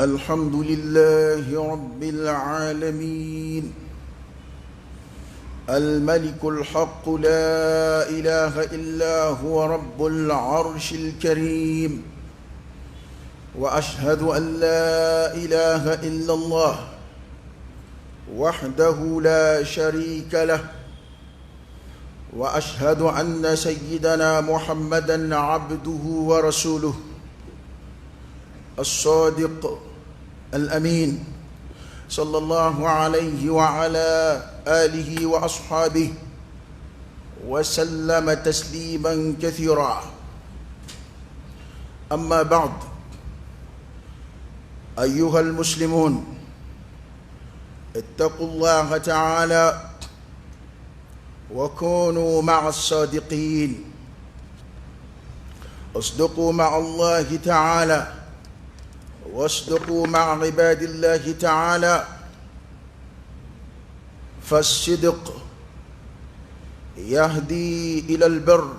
الحمد لله رب العالمين الملك الحق لا إله إلا هو رب العرش الكريم وأشهد أن لا إله إلا الله وحده لا شريك له وأشهد أن سيدنا محمدًا عبده ورسوله الصادق الأمين صلى الله عليه وعلى آله وأصحابه وسلم تسليما كثيرا. أما بعد، أيها المسلمون، اتقوا الله تعالى وكونوا مع الصادقين. اصدقوا مع الله تعالى واصدقوا مع عباد الله تعالى، فالصدق يهدي إلى البر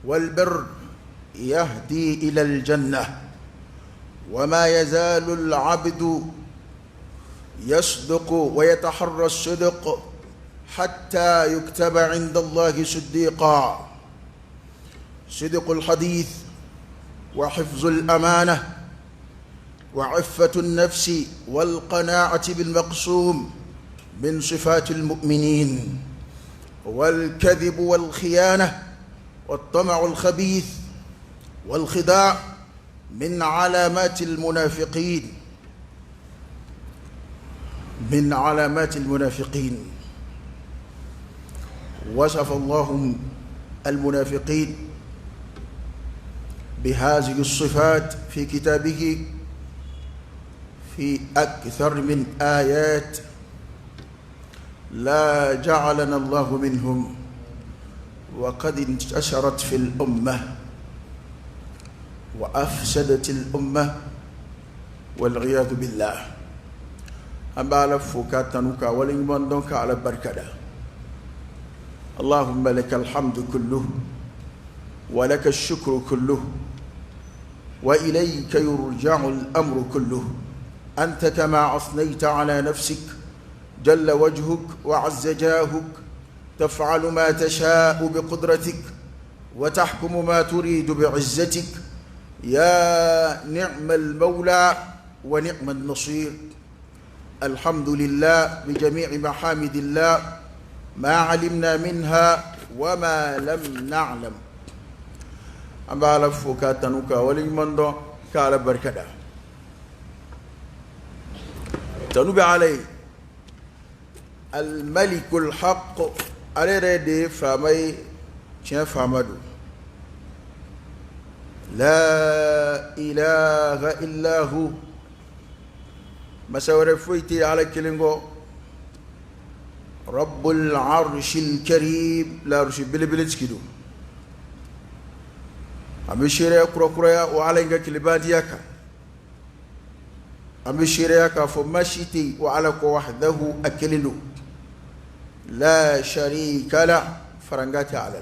والبر يهدي إلى الجنة. وما يزال العبد يصدق ويتحرى الصدق حتى يكتب عند الله صديقا. صدق الحديث وحفظ الأمانة وعفة النفس والقناعة بالمقسوم من صفات المؤمنين، والكذب والخيانة والطمع الخبيث والخداع من علامات المنافقين وصف الله المنافقين بهذه الصفات في كتابه في أكثر من آيات، لا جعلنا الله منهم، وقد انتشرت في الأمة وأفسدت الأمة والعياذ بالله. أما لفكاتنك ولمن دونك على بركة. اللهم لك الحمد كله ولك الشكر كله وإليك يرجع الأمر كله. أنت كما أثنيت على نفسك جل وجهك وعز جاهك، تفعل ما تشاء بقدرتك وتحكم ما تريد بعزتك. يا نعم المولى ونعم النصير. الحمد لله بجميع محامد الله، ما علمنا منها وما لم نعلم. أما لفكاتنك ولمن دون كال بركة تنوب عليه الملك الحق على ردي فامي تشين فامدو لا إله إلا هو. مساور فويتي على كلمه رب العرش الكريم، لا رش بلبلت كدو أمشيريا كروكرويا وعلى كلبادياك أمشيريا كفمشيتي وعلى وحده أكللو لا شريك له فرنجاتي على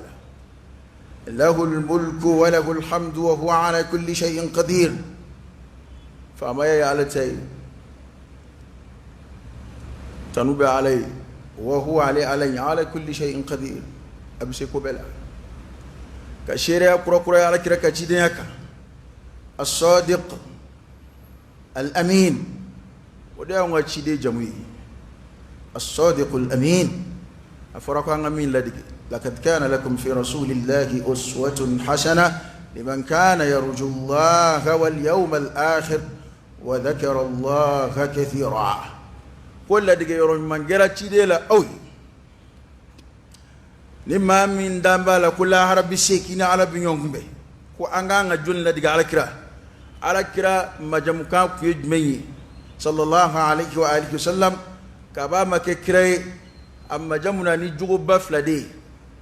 له الملك وله الحمد وهو على كل شيء قدير. فما يعلتي تنوب عليه وهو على كل شيء قدير. أبسكوا بلا كشيريا كروكرويا على كركاتيدياك الصادق الأمين. وده هو تشيدي جموي الصادق الأمين. أفرقوا عن أمين لديك. لقد كان لكم في رسول الله أسوة حسنة لمن كان يرجو الله واليوم الآخر وذكر الله كثيرا. كل لديك يرون من جرى تشيدي لا أوي لما من دامبالا كلها ربي سيكينا على بنيوم به وأنغان جون لديك على كرا مجموكا في جمعي صلى الله عليه وآله وسلم كباما ككري أما جمنا نجوب بفلدي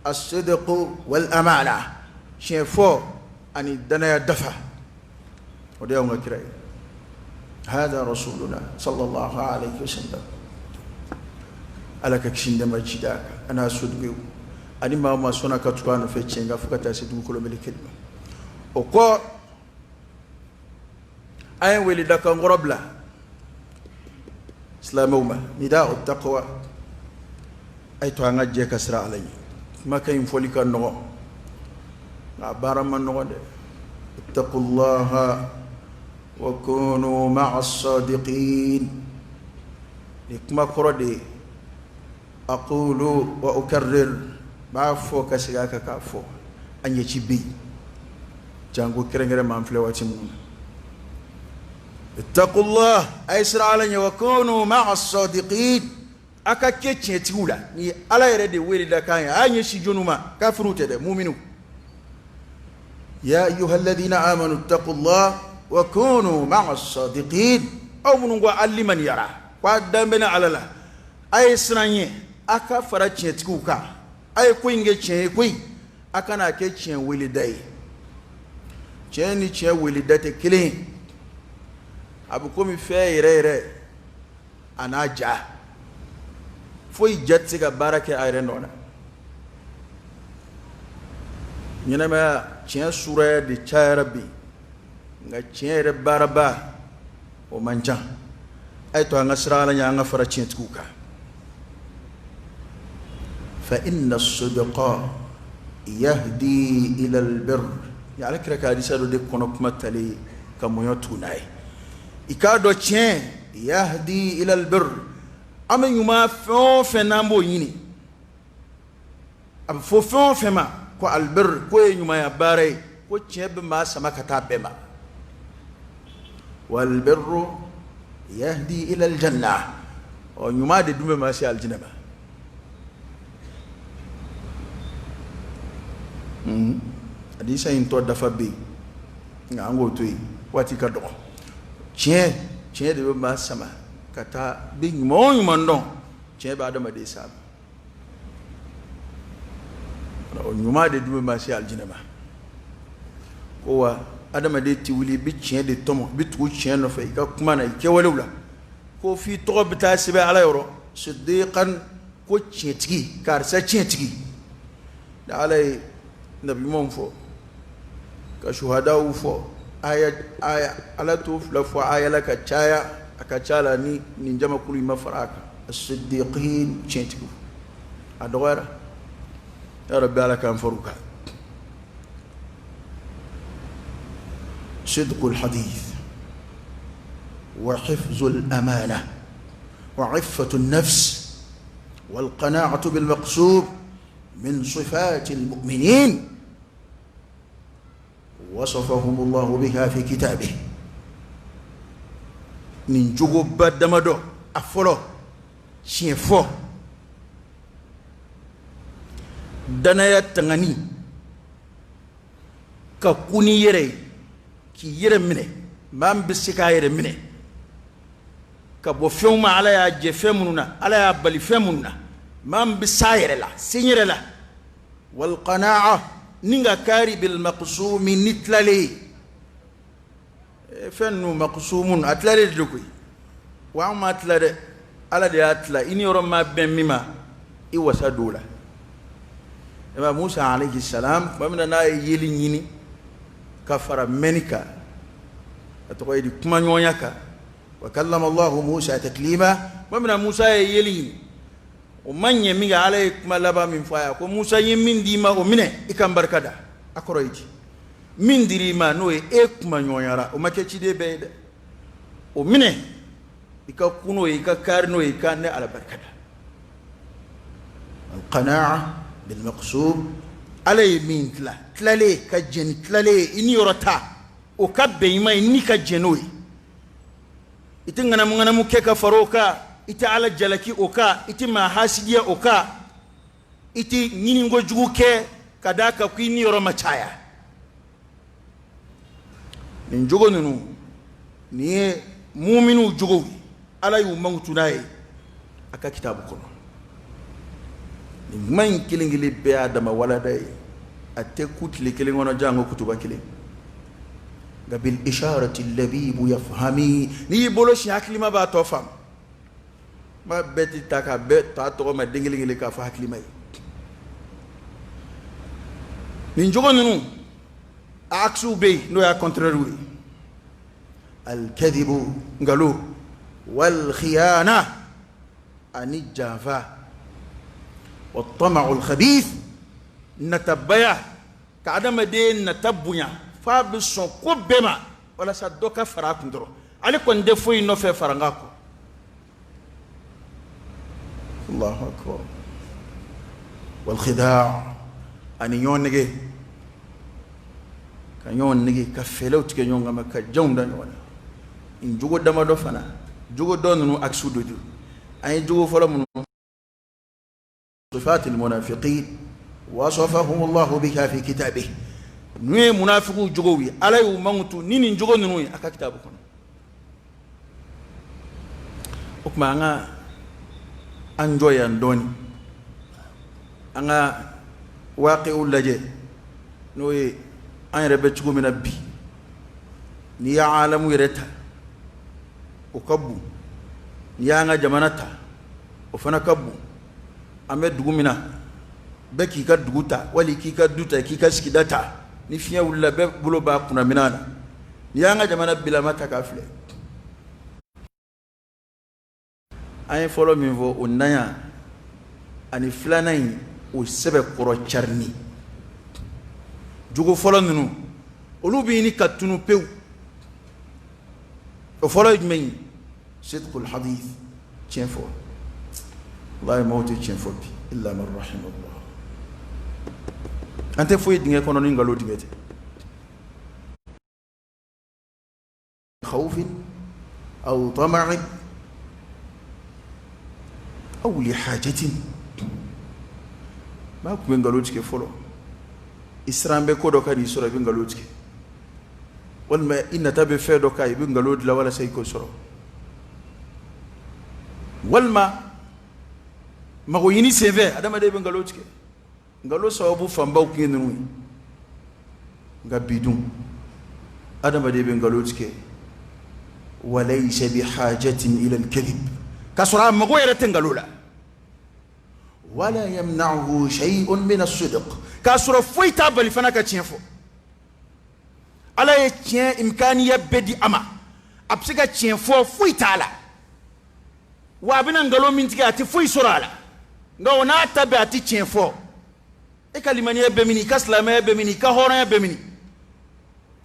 الصدق والأمانة شيفو أن الدنيا دفع وديوم كري. هذا رسولنا صلى الله عليه وسلم. ألك كشين دم جداك أنا صدقه أني ما سونا كتوان في تشينغا فكتا سيدو كل ملك الكلمة. وقال أي ولدك غربلا سلاموما نداء التقوى أي توانا جيك أسرع علي ما كان فوليك النغو عبارة من النغو اتقوا الله وكونوا مع الصادقين لكما قردي أقول وأكرر بعفو كسياك كافو أن يتبي جانغو كرنجر مانفلواتي مون اتقوا الله أيسر علي وكونوا مع الصادقين أكا كيتشي تقولا ني على يرد ويرد كاين أن يشجنوا ما كافروا تدى مؤمنوا يا أيها الذين آمنوا اتقوا الله وكونوا مع الصادقين أو منو علمن يرى قدامنا على الله أيسر علي أكا فراتشي تقوكا أي كوين جيتشي كوي أكا ناكيتشي ويلداي جاني تشي ويلداتي كلين أبو كومي في ري أنا جا فوي جاتسك باركة أيرنونا ينما تشي سورة دي تشي ربي nga تشي باربا ومانجا أيتو أنا سرالة يانا فراتشي تكوكا فإن الصدق يهدي إلى البر يعني كرك هذه سالو دي كونك متالي كميوتوناي إكادو تشين يهدي إلى البر أما يما فون فنامبو يني أب فون فما كو البر كو يما يباري كو تشين بما سما كتابما والبر يهدي إلى الجنة ويما دي دوما ماشي الجنة hadisa yin to dafa be nga ngo toyi wati ka do chien de ba sama kata be mo nyumandon chien ba adama de sab o nyuma de dum ma si aljinama ko wa adama de tiwuli bi chien de tomo bi tu chien no fay ka kuma na ke walula ko fi to bita sibe ala yoro siddiqan ko chien tigi kar sa chien tigi da alay nabi mon fo ka shuhada ufo aya ala to flafu aya la ka chaya akachala ni njama kulu mafaraka as-siddiqin chentiku adawara ya rabbi ala kan faruka صدق الحديث وحفظ الأمانة وعفة النفس والقناعة بالمقصود من صفات المؤمنين وصفهم الله بها في كتابه من جوب دمدو أفلو شيفو دنايا تغني ككوني يري كي يري مني مام بسكا يري مني كبو فيوم على يا جفمنا على يا بلي فمنا مام بساير لا سينير لا والقناعة نيغا كاري بالمقسوم نتلالي فنو مقسوم أتلالي دلوكي وعما أتلالي على دي أتلا إني رمى بمما إيوسا دولا إما موسى عليه السلام ومن ناي يلي نيني كفر منكا أتقوي دي كمان يونيكا وكلم الله موسى تكليما ومن موسى يلي ومن يمي عليك ما لبا من فايا وموسى يمين ديما ومنه إكام بركدا أكرويتي من ديري ما نوي إك ما نيويارا وما كيتشي دي بيد ومنه إكا كونو إكا كارنو إكا نه على بركدا القناعة بالمقصود على يمين تلالي كجن تلالي إني يورتا وكبه ما إني كجنوي إتنغنا مغنا مكيكا فروكا iti ala jalaki oka iti mahasidia oka iti nini ngojugu ke kadaka kwini yoro machaya ninjogo nunu ni mu'minu jugo ala yu mangutunaye aka kitabu kono ni man kilingili be adama wala day atte kutli kilingono jango kutuba kiling gabil isharati allabibu yafhami ni boloshi aklima ba tofam ma beti taka bet ta to ma dingilingili ka fa haklimay ni jogo nunu aksu be no ya contraire wi الكذب قالوا والخيانة أني جافا والطمع الخبيث نتبيا كعدم دين نتبيا فابسون كوبما ولا صدق فراكم درو علي كون دفوي نوفي فرانغاكو الله أكبر والخداع أن يونغي كان يونغي كفلو تكي يونغا ما كجون دان ولا إن جوجو دما دو فنا جوجو دونو أكسو دوجو أي جوجو فلا من صفات المنافقين وصفهم الله بها في كتابه نوي منافقو جوجوي على يومانتو نين جوجو نوي أكا كتابكم أكما أنا أنجوي أندوني أنا واقع لجي نوي أنا ربتشكو من أبي نيا عالم يرتا وكبو نيا أنا جمانتا وفنا كبو أمد دومنا بكي كدوتا ولي كي كدوتا كي كسكدتا نفيا ولا بلو باكنا منانا نيا أنا جمانا بلا ما تكافله أنا فولو من فو ونايا أني فلانين وسبب كرو تشرني جوجو فولو نو ولو بيني كتنو بيو وفولو يجمعين صدق الحديث تشينفو الله يموت تشينفو بي إلا من رحم الله أنت فوي دنيا كونو نينغالو ديبيتي خوف أو طمع أو لحاجة ما كوين غالوتك فولو إسرام بكودو كان يسورا بين غالوتك والما إن تبي فيدو كاي بين غالود لا ولا سيكو سورا والما ما هو يني سيفي هذا ما ده بين غالوتك غالو سوابو فامباو كينوي غابيدون هذا ما ده بين غالوتك وليس بحاجة إلى الكذب كسرى ما هو يرتين غالولا ولا يمنعه شيء من الصدق كاسر فويتا بل فناك تشينفو على يتشين إمكانية بدي أما أبسكا تشينفو فويتا على وابنا نغلو منتك أتي فوي سرالا نغو ناتبع أتي تشينفو إكاليماني يبميني كاسلامي يبميني كهوران يبميني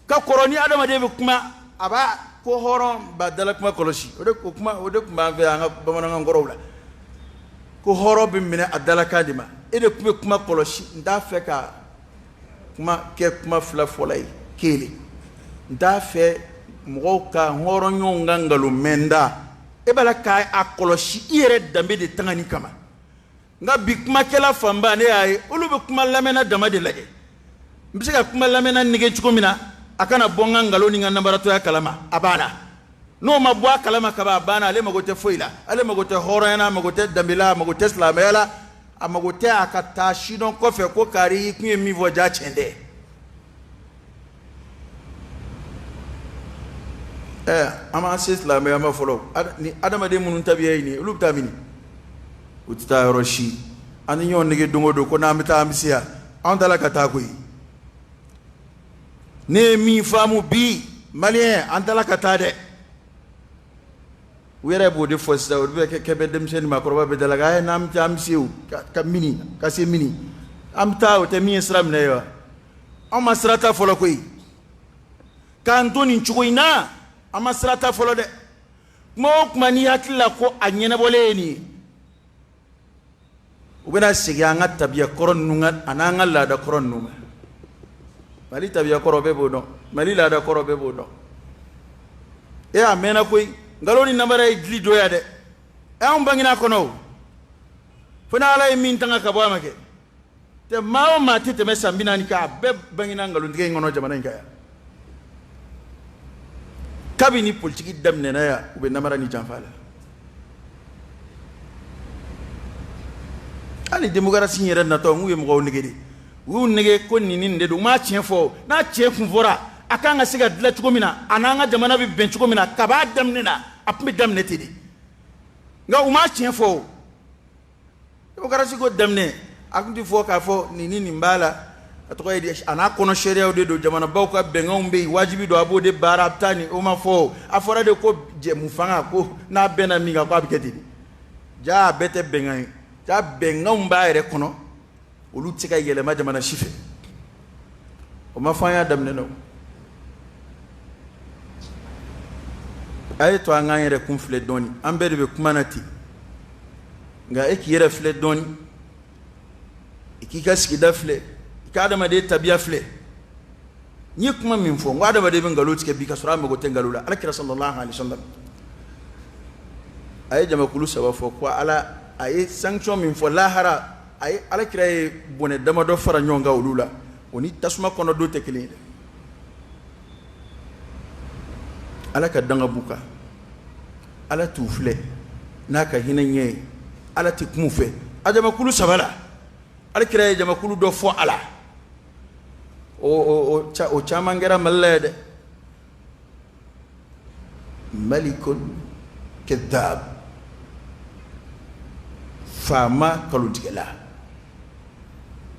كقروني أدام دي بكما أبا كهوران بدلك ما كولوشي ودك ما في عنها بمانا نغرولا ko horo bi mine adala kadima ede kuma poloshi nda feka kuma fla folay kele nda fe mo ka horo nyonga ngalu menda e bala kai akoloshi ire dambe de tangani kama nga bi kuma kela famba ne ay ulu bi kuma lamena dama de lage mbisika kuma lamena nige chukomina akana bonga ngalo ninga nambarato ya kalama abana no ma bwa kalama kaba bana ale magote foila ale magote horana magote dambila magote slamela amagote akata shidon kofe ko kari kunye mivo ja chende ama slamela ma folo ni adama de munun tabiye ni lubta mini utita roshi ani nyon nige dongo do ko na mita amsia on dala kata ko ne mi famu bi malien an dala kata de wera bo de fosta o be ke be dem sen ma ko ba be dalaga ay nam tam siu ka mini ka se mini am taw te mi islam ne yo am masrata folo koy kan toni chukoina am masrata folo de mok mani hatla ko anyena boleni ubena siga nga tabiya koron nunga ananga la da koron nunga mali tabiya korobe bodo mali la da korobe bodo e amena koy ngaloni namara idli doya de e on bangina kono fona ala min tanga ka ba make te mawo mati te mesambina ni ka be bangina ngalon dige ngono jamana ngaya kabini politique damne na ya ube namara ni jamfala ali démocratie yere na to nguye mo ngede wu nege ko ni ninde do ma tienfo na tienfo vora akanga siga dila chukomina ananga jamana bi ben chukomina kaba damne na apmi damne tidi nga uma tienfo démocratie ko damne akundi fo ka fo ni mbala atoka idi ana kono sharia de do jamana bawka bengom be wajibi do abode barabtani o ma fo afora de ko je mufanga ko na bena minga ko abiketi ja bete bengai ja bengom ba ere kono olu tika yele ma jamana shife o ma fanya damne no ay to anga yere kum fle doni ambere be kumanati nga eki yere fle doni ikika skida fle kada ma de tabia fle ni kuma min fo ngada ma de ben galo tike bi ka sura me go tengalula alakira sallallahu alaihi wasallam ay jama kulu sawa fo ko ala ay sanction min fo lahara ay alakira e bone dama do fara nyonga ulula oni tasuma kono do tekele alaka danga buka ala tufle naka hinanye ala tikmufe ajama kulu sabala alakira e jama kulu do fo ala o chamangera malede malikun kadhab fama kalutigela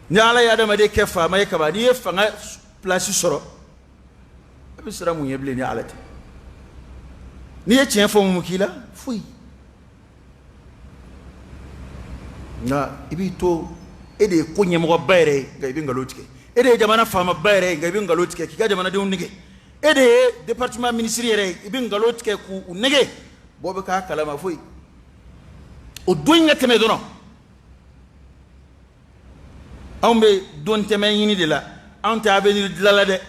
ni ala ya dama de ke fama ya kaba ni fanga place soro abisra mu yeble ni alati ni ye tien fo mu kila fui na ibito ede ko nyemo bayre ga ibi ngalotike ede jamana fama bayre ga ibi ngalotike kika jamana de unige ede département ministériel ibi ngalotike ku unige bobe ka kalama fui o doinga teme dono ambe don teme yini de la ante avenir de la de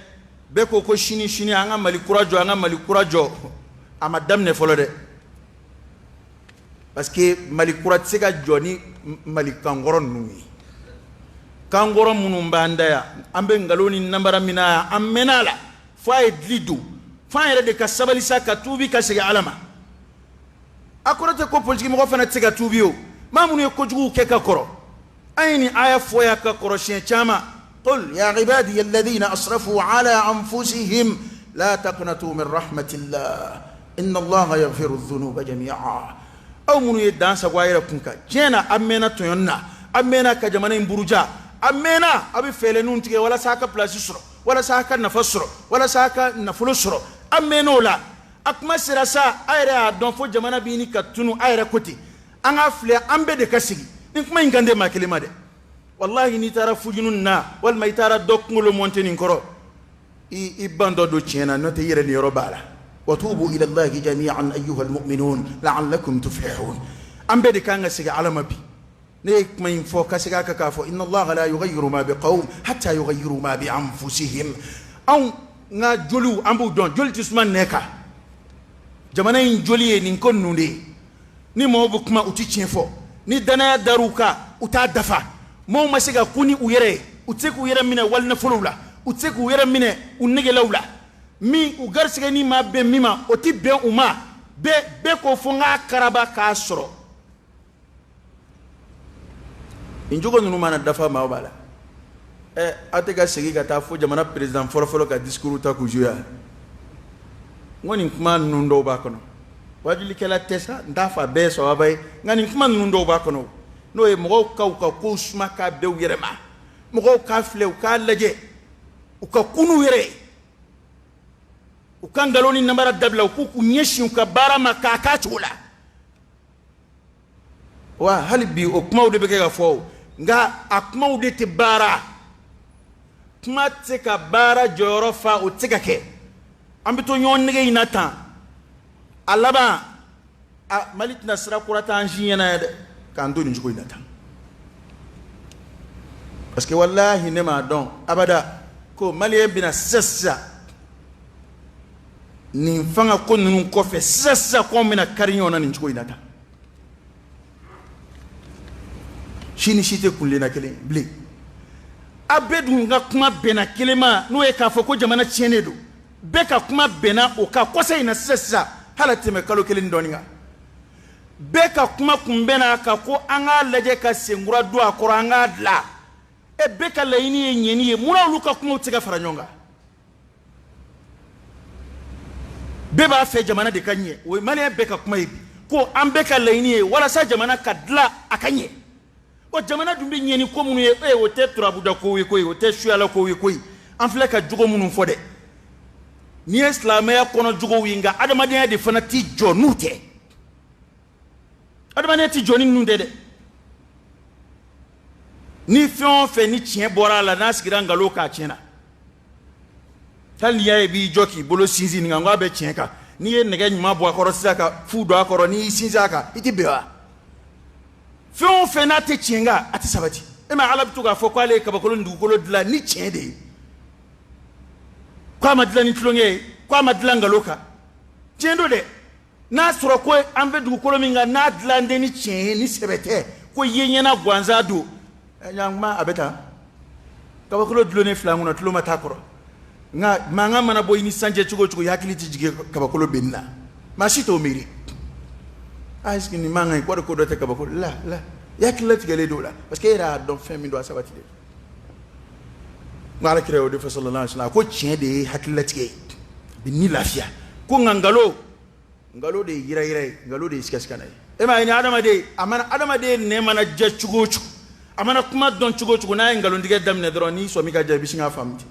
be ko ko shini anga mali kurajo ama damne folo de parce que mali kurat sega joni mali kangoron numi kangoron munum banda ya ambe ngaloni nambara mina ammenala fa edlidu fa yere de kasabali saka tubi kasega alama akorate ko politique mo fana tsega tubio mamunu ko jugu keka koro ayni aya foya ka koro shen chama qul ya ibadi alladhina asrafu ala anfusihim la taqnatu min rahmatillah inna allaha yaghfiru dhunuba jami'a aw munu yedansa gwayira kunka jena amena toyonna amena ka jamana imburuja amena abi fele nun tige wala saka place suro wala saka nafasro wala saka nafulusro amena la akma sirasa ayra don fo jamana bini katunu ayra koti anga fle ambe de kasigi nin kuma ingande makelema de wallahi ni tara fujunun na wal may tara dokngolo monteni koro i bando do chena note yere ni robala watubu ila allahi jami'an ayyuha almu'minun la'allakum tuflihun ambe de kanga siga alama bi ne kuma info kasiga ka kafo inna allaha la yughayyiru ma biqawm hatta yughayyiru ma bi anfusihim aw nga jolu ambu don joltisman neka jamana in joliye nin kon nunde ni mo bu kuma uti chenfo ni dana daruka uta dafa mo masiga kuni uyere uteku uyere mine walna fulula uteku uyere mine unege lawla mi ugarsiga ni ma be mima oti be uma be ko fonga karaba ka soro injogo nunu mana dafa ma bala atega segi ka ta fo jamana president folo ka discours ta ku juya ngoni kuma nundo ba kono wajuli kala tesa ndafa be so abay ngani kuma nundo ba kono no e mo ka ko suma ka be yerema mo ka fle ka laje ka kunu yere u kan galoni nambara dabla ku nyeshi ka barama ka ka chula wa halbi o kuma de be ka fo nga akuma de te bara kuma te ka bara joro fa o te ka ke ambito nyon nege inata alaba malit nasra kurata anjiyana de kanto ni juko inata parce que wallahi ne ma don abada ko malien bina sessa ni fanga ko nunu ko fe sessa ko mina karinyona ni juko inata shini shite kulle na kele ble abedu nga kuma bena kelema no e ka fo ko jamana chienedo beka kuma bena o ka kosa ina sessa halate me kalo kelin doninga beka kuma kumbena ka ko anga leje ka sengura do akoro anga dla e beka laini nyeni muna luka kuma utega faranyonga beba fe jamana de kanye o mali beka kuma ibi ko ambeka laini wala sa jamana ka dla akanye o jamana dun bɛ ɲɛni ko minnu ye o tɛ turabuda kow ye koyi o tɛ suyala kow ye koyi an filɛ ka jogo minnu fɔ dɛ n'i ye silamɛya kɔnɔ jogow ye nka adamadenya de fana t'i jɔ n'u tɛ adamadenya t'i jɔ ni ninnu tɛ dɛ ni fɛn o fɛn ni tiɲɛ bɔra a la n'a sigira nkalon k'a tiɲɛna hali n'i y'a ye b'i jɔ k'i bolo sinsin nin kan k'a bɛ tiɲɛ kan n'i ye nɛgɛ ɲuman bɔ a kɔrɔ sisan ka fu don a kɔrɔ n'i y'i sinsin a kan i tɛ bɛn wa fɛn o fɛn n'a tɛ tiɲɛ kan a tɛ sabati e ma ala bɛ to k'a fɔ k'ale ye kabakolo ni dugukolo dilan ni tiɲɛ de ye k'a ma dilan ni tulonkɛ ye k'a ma dilan nkalon kan tiɲɛ don dɛ n'a sɔrɔ ko an bɛ dugukolo min kan n'a dilan tɛ ni tiɲɛ ye ni sɛbɛ tɛ ko ye ɲɛna gansan don ɲankuma a bɛ taa kabakolo dulonnen fila kɔnɔ tulo ma taa kɔrɔ nka mankan mana bɔ i ni sanjɛ cogo o cogo i hakili tɛ jigin kabakolo benni na maa si t'o miiri est-ce que nin mankan in ko de ko dɔ tɛ kabakolo la i hakili latigɛlen don o la parce que e yɛrɛ y'a dɔn fɛn min don a sabatilen n ko alakira y'o de fɔ sallallahu alaihi wa sallam ko tiɲɛ de ye hakililatigɛ ye bi ni lafiya ko nka nkalon de ye yira ye nkalon de ye sikasikana ye e m'a ye ni adamaden a mana adamaden nɛ mana jɛ cogo o cogo a mana kuma dɔn cogo o cogo n'a ye nkalontigɛ daminɛ dɔrɔn n'i sɔmi ka ja i bɛ sin k'a faamu ten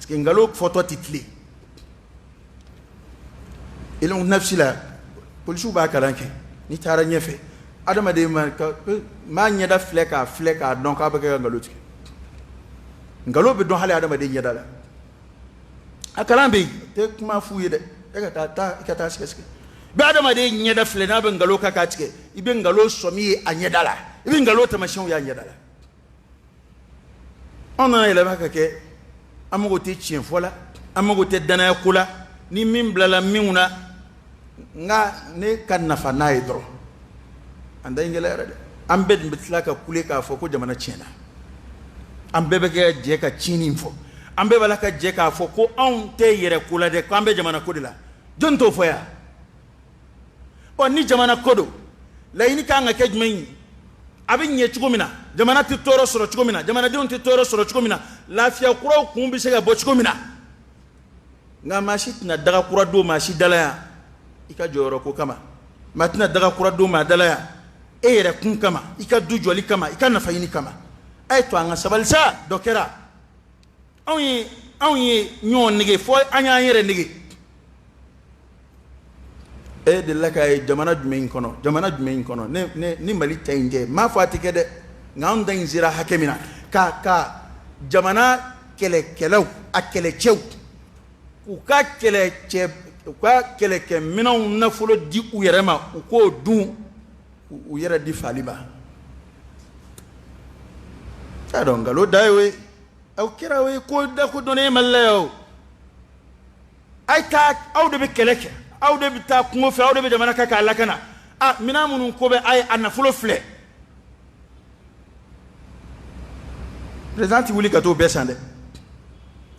parce que nkalon fɔtɔ tɛ tilen ilmu nafsi la polisiw b'a kalan kɛ n'i taara ɲɛfɛ adamaden maa ɲɛda filɛ k'a dɔn k'a bɛ kɛ ka nkalon tigɛ nkalon bɛ dɔn hali adamaden ɲɛda la a kalan bɛ yen tɛ kuma f'u ye dɛ e ka taa sɛgɛsɛgɛ bɛ adamaden ɲɛda filɛ n'a bɛ nkalon k'a tigɛ i bɛ nkalon sɔmi ye a ɲɛda la i bɛ nkalon taamasiyɛnw y'a ɲɛda la anw nana yɛlɛma ka kɛ an mago tɛ tiɲɛ fɔ la an mago tɛ danaya ko la ni min bilala minw na nka ne ka nafa n'a ye dɔrɔn an da in gɛlɛyara dɛ an bɛɛ tun bɛ tila ka kule k'a fɔ ko jamana tiɲɛna an bɛɛ bɛ kɛ jɛ ka tiɲɛni fɔ an bɛɛ b'a la ka jɛ k'a fɔ ko anw tɛ yɛrɛ ko la dɛ k'an bɛ jamana ko de la jɔn t'o fɔ yan ɔ ni jamana ko don laɲini kan ka kɛ jumɛn ye a bɛ ɲɛ cogo min na jamana tɛ tɔɔrɔ sɔrɔ cogo min na jamanadenw tɛ tɔɔrɔ sɔrɔ cogo min na lafiya kuraw kun bɛ se ka bɔ cogo min na nka maa si tɛna daga kura don maa si dala yan i ka jɔyɔrɔ ko kama maa tɛna daga kura don maa dala yan e yɛrɛ kun kama i ka du jɔli kama i ka nafa ɲini kama a ye to an ka sabali sa dɔ kɛra anw ye ɲɔgɔn nege fɔ an y'an yɛrɛ nege e delila k'a ye jamana jumɛn in kɔnɔ ni mali ta in tɛ m'a fɔ a tɛ kɛ dɛ nka anw ta in sera hakɛ min na ka jamana kɛlɛkɛlaw a kɛlɛcɛw u ka kɛlɛkɛminɛnw nafolo di u yɛrɛ ma u k'o dun u yɛrɛ di fali ma t'a dɔn nkalon da ye o ye aw kɛra o ye ko dakodɔnnen ye mali la yan o a ye taa aw de bɛ kɛlɛ kɛ aw de bɛ taa kungo fɛ aw de bɛ jamana kan k'a lakana minɛn minnu ko bɛ a ye a nafolo filɛ président ti wuli ka t'o bɛɛ san dɛ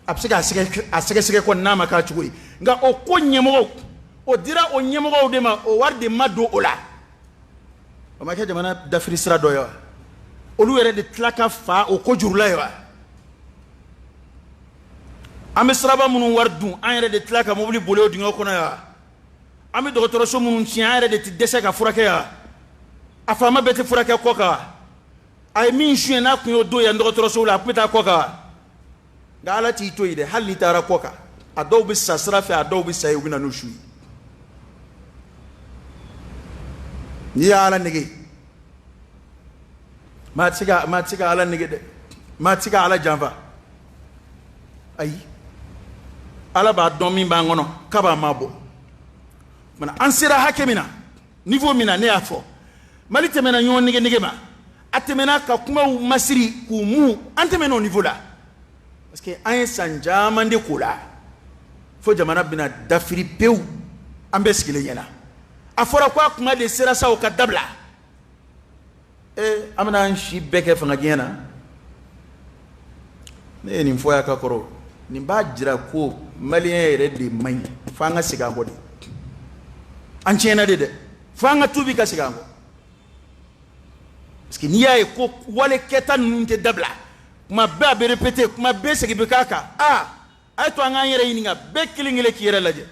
a bɛ se k'a sɛgɛsɛgɛ kɔni n'a ma k'a cogo ye nka o ko ɲɛmɔgɔw o dira o ɲɛmɔgɔw de ma o wari de ma don o la o ma kɛ jamana dafiri sira dɔ ye wa olu yɛrɛ de tila ka fa o ko jurula ye wa an bɛ siraba minnu wari dun an yɛrɛ de tila ka mobili boli o dingɛ kɔnɔ ye wa an bɛ dɔgɔtɔrɔso minnu tiɲɛ an yɛrɛ de tɛ dɛsɛ ka furakɛ ya a faama bɛɛ tɛ furakɛ kɔ kan a ye min suɲɛ n'a kun y'o don yan dɔgɔtɔrɔsow la a tun bɛ taa kɔ kan nka ala t'i to yen dɛ hali n'i taara kɔ kan a dɔw bɛ sa sira fɛ a dɔw bɛ sa yen u bɛ na n'u su ye n'i ye ala nege maa tɛ se ka ala nege dɛ maa tɛ se ka ala janfa ayi ala b'a dɔn min b'an kɔnɔ k'a b'a ma bɔ an sera hakɛ min na niveau min na ne y'a fɔ mali tɛmɛna ɲɔgɔn nege ma a tɛmɛna ka kumaw masiri k'u mu an tɛmɛna o niveau la parce que an ye san caman de k'o la fo jamana bɛna dafiri pewu an bɛɛ sigilen ɲɛna a fɔra ko a kuma de sera sa o ka dabila an bɛna an si bɛɛ kɛ fanga diɲɛ na ne ye nin fɔ y'a ka kɔrɔ nin b'a jira ko maliyɛn yɛrɛ de man ɲi fo an ka segin an kɔ de an tiɲɛna de dɛ fo an ka tuubi ka segin an kɔ parce que n'i y'a ye ko wale kɛta ninnu tɛ dabila kuma bɛɛ a bɛ répété kuma bɛɛ segin bɛ k'a kan a ye to an k'an yɛrɛ ɲininka bɛɛ kelen kelen k'i yɛrɛ lajɛ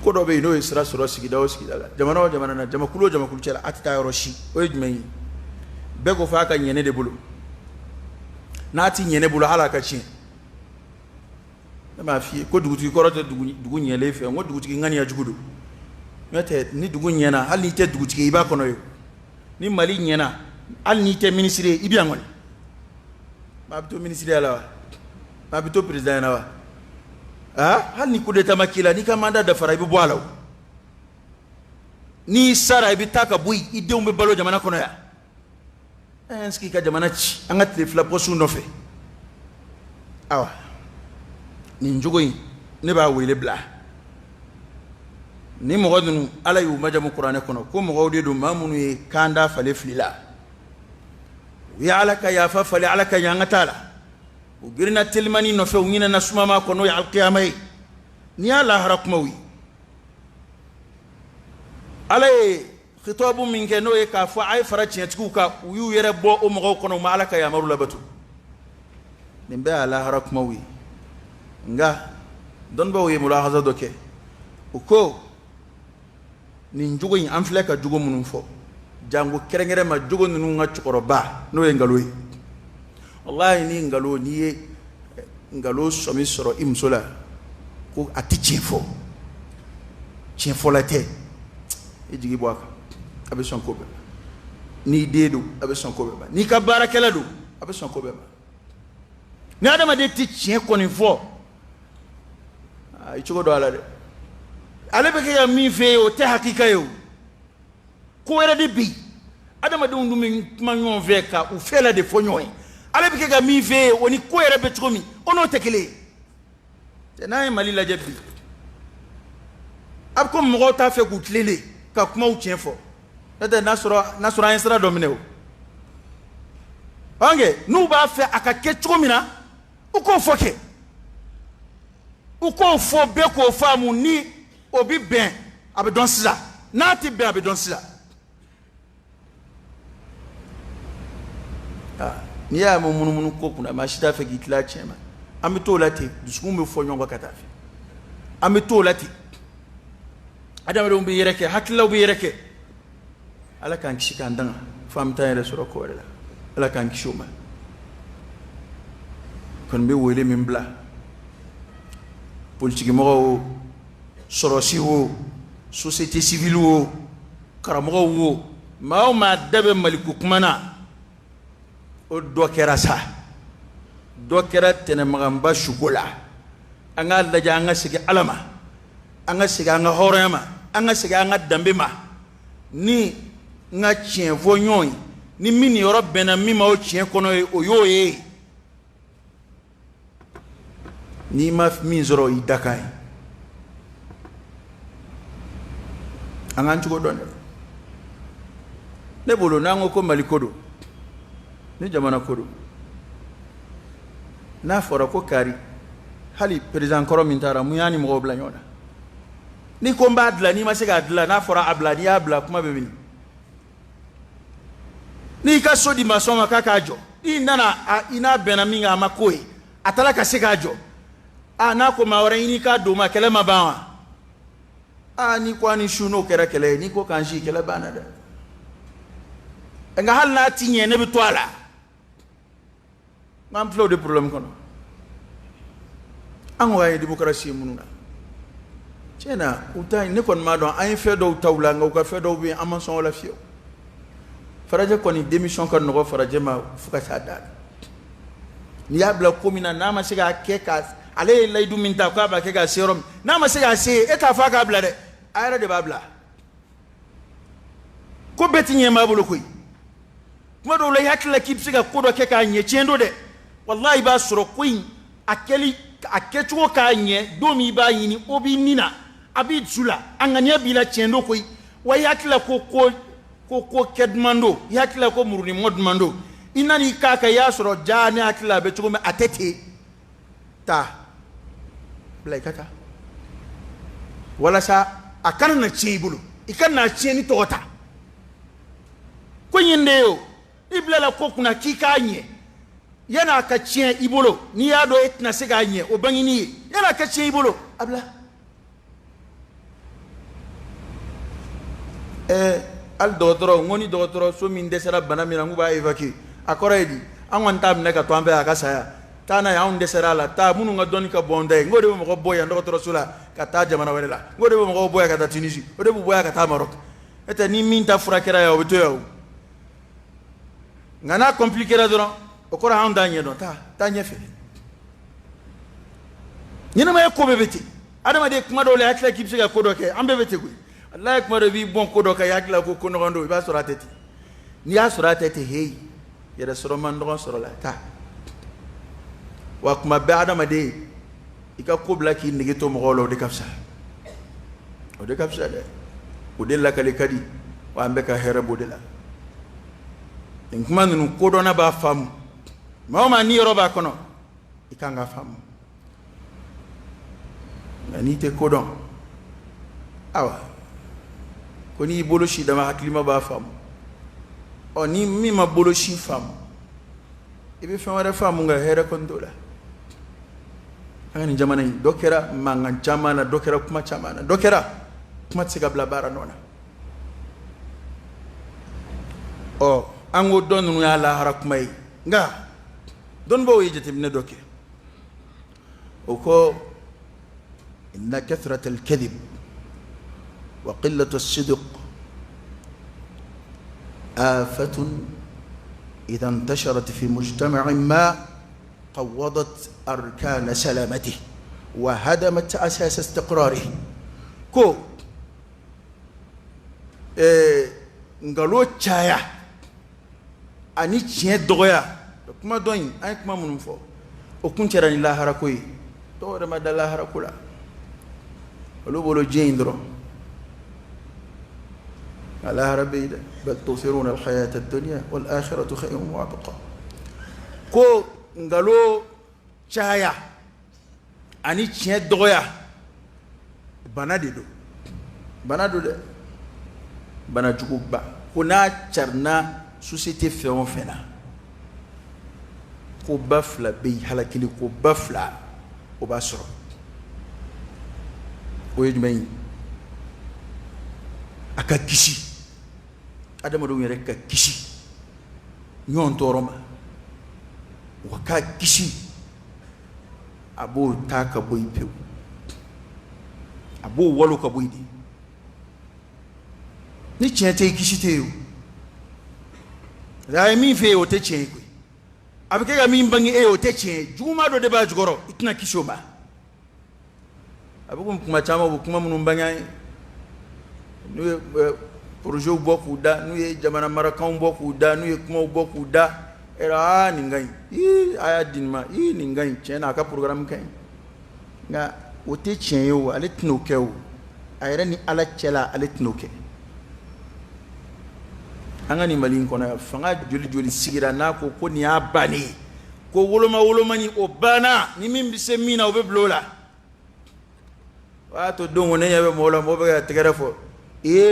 ko do be no isra soro sigida o sigida la jamana o jamana na jamakulu cela atita yoroshi o yejmei be ko fa ka nyene de bulu nati nyene bulu halaka chi ma fi ko duguti ko rote dugu nyele fe ngo duguti ngani ya jugudu mete ni dugu nyena hal ni te duguti iba kono yo ni mali nyena hal ni te ministre ibi angol ma bito ministre ala ma bito president na wa hal ni kudeta makila ni kamanda da fara ibi bwalaw ni sara ibi taka bui ideu be balo jamana kono ya enski ka jamana ci anga tlefla posu nofe awa ni njogoyi ne ba wele bla ni mo godunu ala yu majamu qur'ane kono ko mo godi do mamunu e kanda fale flila ya alaka ya fa fale alaka ya ngatala o girna tilmani no fe ngina nasuma ma kono ya alqiyamay ni ala harakmawi ala khitabu min ke no e ka fa ay farachi etku ka yu yere bo o mo kono ma alaka ya maru labatu nimbe ala harakmawi nga don ba wi mulahaza doke uko ni njugo yin amfle ka jugo munun fo jango kerengere ma jugo nunu nga chukoro ba no e ngalo yi wallahi ni ngalo ni e ngalo somi soro imsola ko ati chefo la te e jigi boaka abe son ko be ni dedo abe son ko be ni ka barakela do abe son ko be ni adama de ti chien ko ni fo ay chugo do ala de ale be ke ya mi fe o te hakika yo ko era de bi adama de ndumi manyon ve ka u fela de fonyoy ale be ke ga mi fe oni ko era be chugo mi ono tekele te nay mali la jebi ab ko mo ta fe ku tlele ka kuma u chien fo ete nasura insra domine o ange nu ba fe aka ke chugo mi na u ko foke uko fo be ko famu ni obi ben abe don sisa nati ben abe don sisa ni ya mo munu ko kuna ma shita fe gitla chema ami to lati dusku me fo nyonga katafi ami to lati adam do mbi yereke hakilla bi yereke ala kan kishika ndanga famta yere soro ko wala ala kan kishuma kon be wele min bla politique mo sorosi wo société civile wo karamo wo ma dabe maliku kumana o dokera sa dokera tene magamba shugola anga laja anga sigi alama anga sigi anga horema anga sigi anga dambe ma ni nga chien vonyoy ni mini yoro bena mi ma o chien kono o yoye ni ma min zoro idakai angan chugo don ne bolo nango ko malikodo ni jamana kodo na fora ko kari hali president koro min tara muyani mo bla nyona ni ko mbadla ni ma sega adla na fora abla ni abla kuma bebini ni ka sodi masoma kakajo ina bena minga makoi atala ka sega jo na ko mawara ini ka do ma kele mabawa ni ko ani shuno kera kele ni ko kanji kele bana da nga hal na tinye ne bitwala mam flow de problem kono an waye demokrasi mununa cena utai ne kon ma don ay fe do tawla nga ko fe do bi amanson wala fio faraje koni démission kan no faraje ma fuka sada ni abla komina na ma siga keka ale laydu min ta ko ba keka serum na ma siga se e ka fa ka bla de ayra de babla ko betinye ma bulu koy kuma do lay hakla kip siga ko do keka nye chendo de wallahi ba soro koy akechuo ka nye do mi ba yini obi nina abi tsula anganya bila chendo koy wa yakla ko kedmando yakla ko muruni modmando inani kaka ya soro jani akla be chugo me atete ta blay kaka wala sa akana na chibulu ikana cheni tota ko nyinde yo iblela ko kuna kikanye yana ka chien ibolo ni yado etna seganye o bangini yana ka chien ibolo abla al dotoro ngoni dotoro so min desera bana mina nguba evaki akora edi anwan tab ne ka to ambe aka saya tana ya on desera la ta munu nga doni ka bonde ngode mo ko boya dotoro sula ka ta jamana wala ngode mo ko boya ka ta Tunisie ngode mo boya ka ta Maroc eta ni min ta furakera ya obeto ya ngana compliquer dron okora handa nyedo ta nyefe nyina ma ko bebeti adama de kuma dole hakla kibse ga kodo ke ambe bete ku Allah kuma do bi bon kodo ka yakla ko kono gondo ba sura tete ni ya sura tete hey ya sura man do sura la ta wa kuma be adama de ika ko blaki nigi to mo golo de kapsa o de kapsa de o de la kale kadi wa ambe ka hera bodela en kuma nu kodo na ba fam ma ni roba kono ikanga fam ni te kodon awa ko ni boloshi dama haklima ba fam o ni mi ma boloshi fam ibe famara fam nga hera kondola angani jamana dokera mangan jamana dokera kuma chamana dokera kuma tsika blabara nona o ango donu ya la harakmai nga don bo yejete ne doke o ko إن كثرة الكذب وقلة الصدق آفة إذا انتشرت في مجتمع ما قوضت أركان سلامته وهدمت أساس استقراره كو نقولوا تشايا أني تشين دوغيا كما دوين أي كما منفو وكنت راني لا هركوي تو رما دلا هركولا ولو بولو جيندرو على ربي بل توفرون الحياة الدنيا والآخرة خير وأبقى كو نغالو شايا أني تشين دوغيا بناديدو ده بنا جوكوبا كنا تشرنا سوسيتي فيون فينا كو بافلا بي هلاكيلي كو بافلا وباسرو ويجمعين aka kishi adama do yere ka kishi nyon toroma waka kishi abo taka boy pew abo wolo ka boy di ni chete kishi te yo ra mi fe o te chen ko abike ga mi mbangi e o te chen juma do de ba jugoro itna kisho ba abukum kuma chama bukuma munumbanya nu projet boku da nu ye jamana marakan boku da nu ye kuma boku da era ningai aya dinma ningai chena ka program kai nga wote chenyo aletno kew ayra ni ala chela aletno ke angani malin kona fanga joli sigira na ko ni abani ko woloma ni obana ni mimbise mina obeblola wato dongo ne yabe mola mo be tegere fo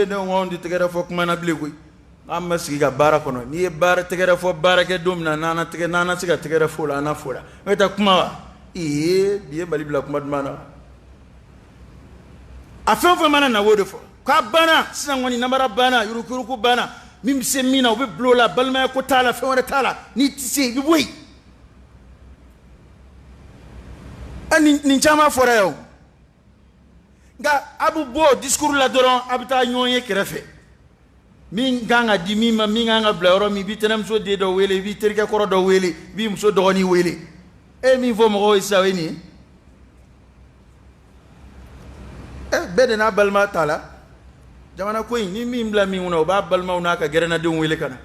no ngondi tegere fo kuma na blegu amma siga bara kono ni bara tegere fo bara ke domna nana siga tegere fo la na fola meta kuma biye bali bla kuma mana afenfo mana na wodo fo ka bana sina ngoni namara bana yurukuruku bana mimse mina obe blola balma ko tala fe wona tala ni tise bi boy ani ni chama fora yo nga abu bo discours la doron abita nyonye kerefe min ganga di mima min ganga bloro mi bitenam so de do wele bi terke koro do wele bi mso do ni wele mi vo mo isa weni bede na balma tala jamana ko ni mi mbla mi uno ba balma una ka gerena de wele kana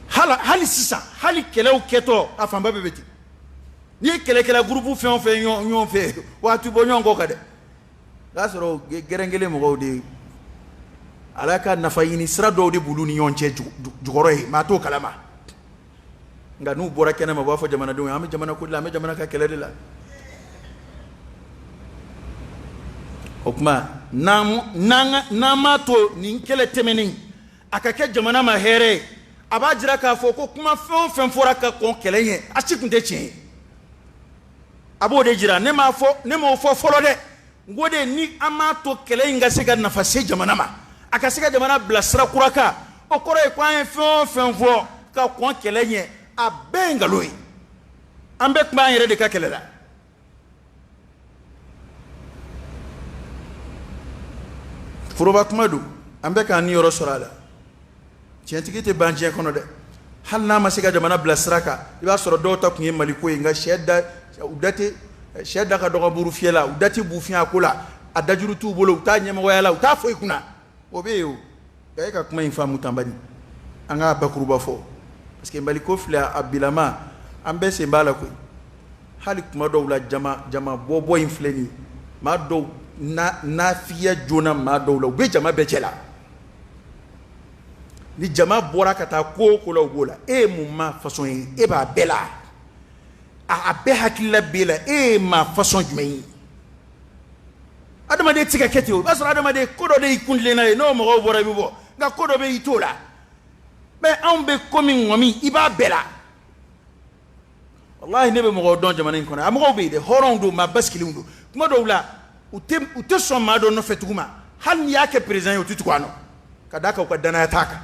hali sisa hali kelew keto afamba bebeti ni kele groupe fe nyon fe watu bo nyon ko kade la soro gerengele mo godi alaka nafayini sra do de bulu ni nyon che jugoro e ma to kalama nga nu bora kena ma ba fo jamana do am jamana ko la me jamana ka kele de la okma nama to ni kele temeni akake jamana ma here abajira ka fo ko kuma fen fora ka kon kele yen achikunte chen abo de jira ne ma fo folo de ngode ni amato kele inga sega na fase jamana ma akasega jamana blasra kuraka okoro e kwa fenfo ka kwa kele nye abenga loyi ambe kuma yere de ka kele la furoba kuma do ambe ka ni yoro sorala tientiki te banje kono de hal na masega jamana blasra ka iba soro do ta kunye maliko inga shedda udate shedda ka dogo buru fiela udati bu fiya kula adajuru tu bolo uta nyema wayala uta foi kuna obeyo gaye ka kuma infa mutambani anga bakuruba fo parce que maliko fla abilama ambe se mbala ko hali kuma do la jama bobo infleni ma do na fiya jona ma do la be jama be cela ni jama bora kata ko la gola e mumma façon e ba bela a be hakilla bela e ma façon jumai adama de tika kete o basra adama de kodo de ikundle na no mo bora bibo nga kodo be itola be on be komi ngomi iba bela wallahi nebe mo don jamana in kono am go be de horon do ma baskili ndo kuma do la ute so ma do no fetuguma han yake president yo tutukwano kadaka ko dana taka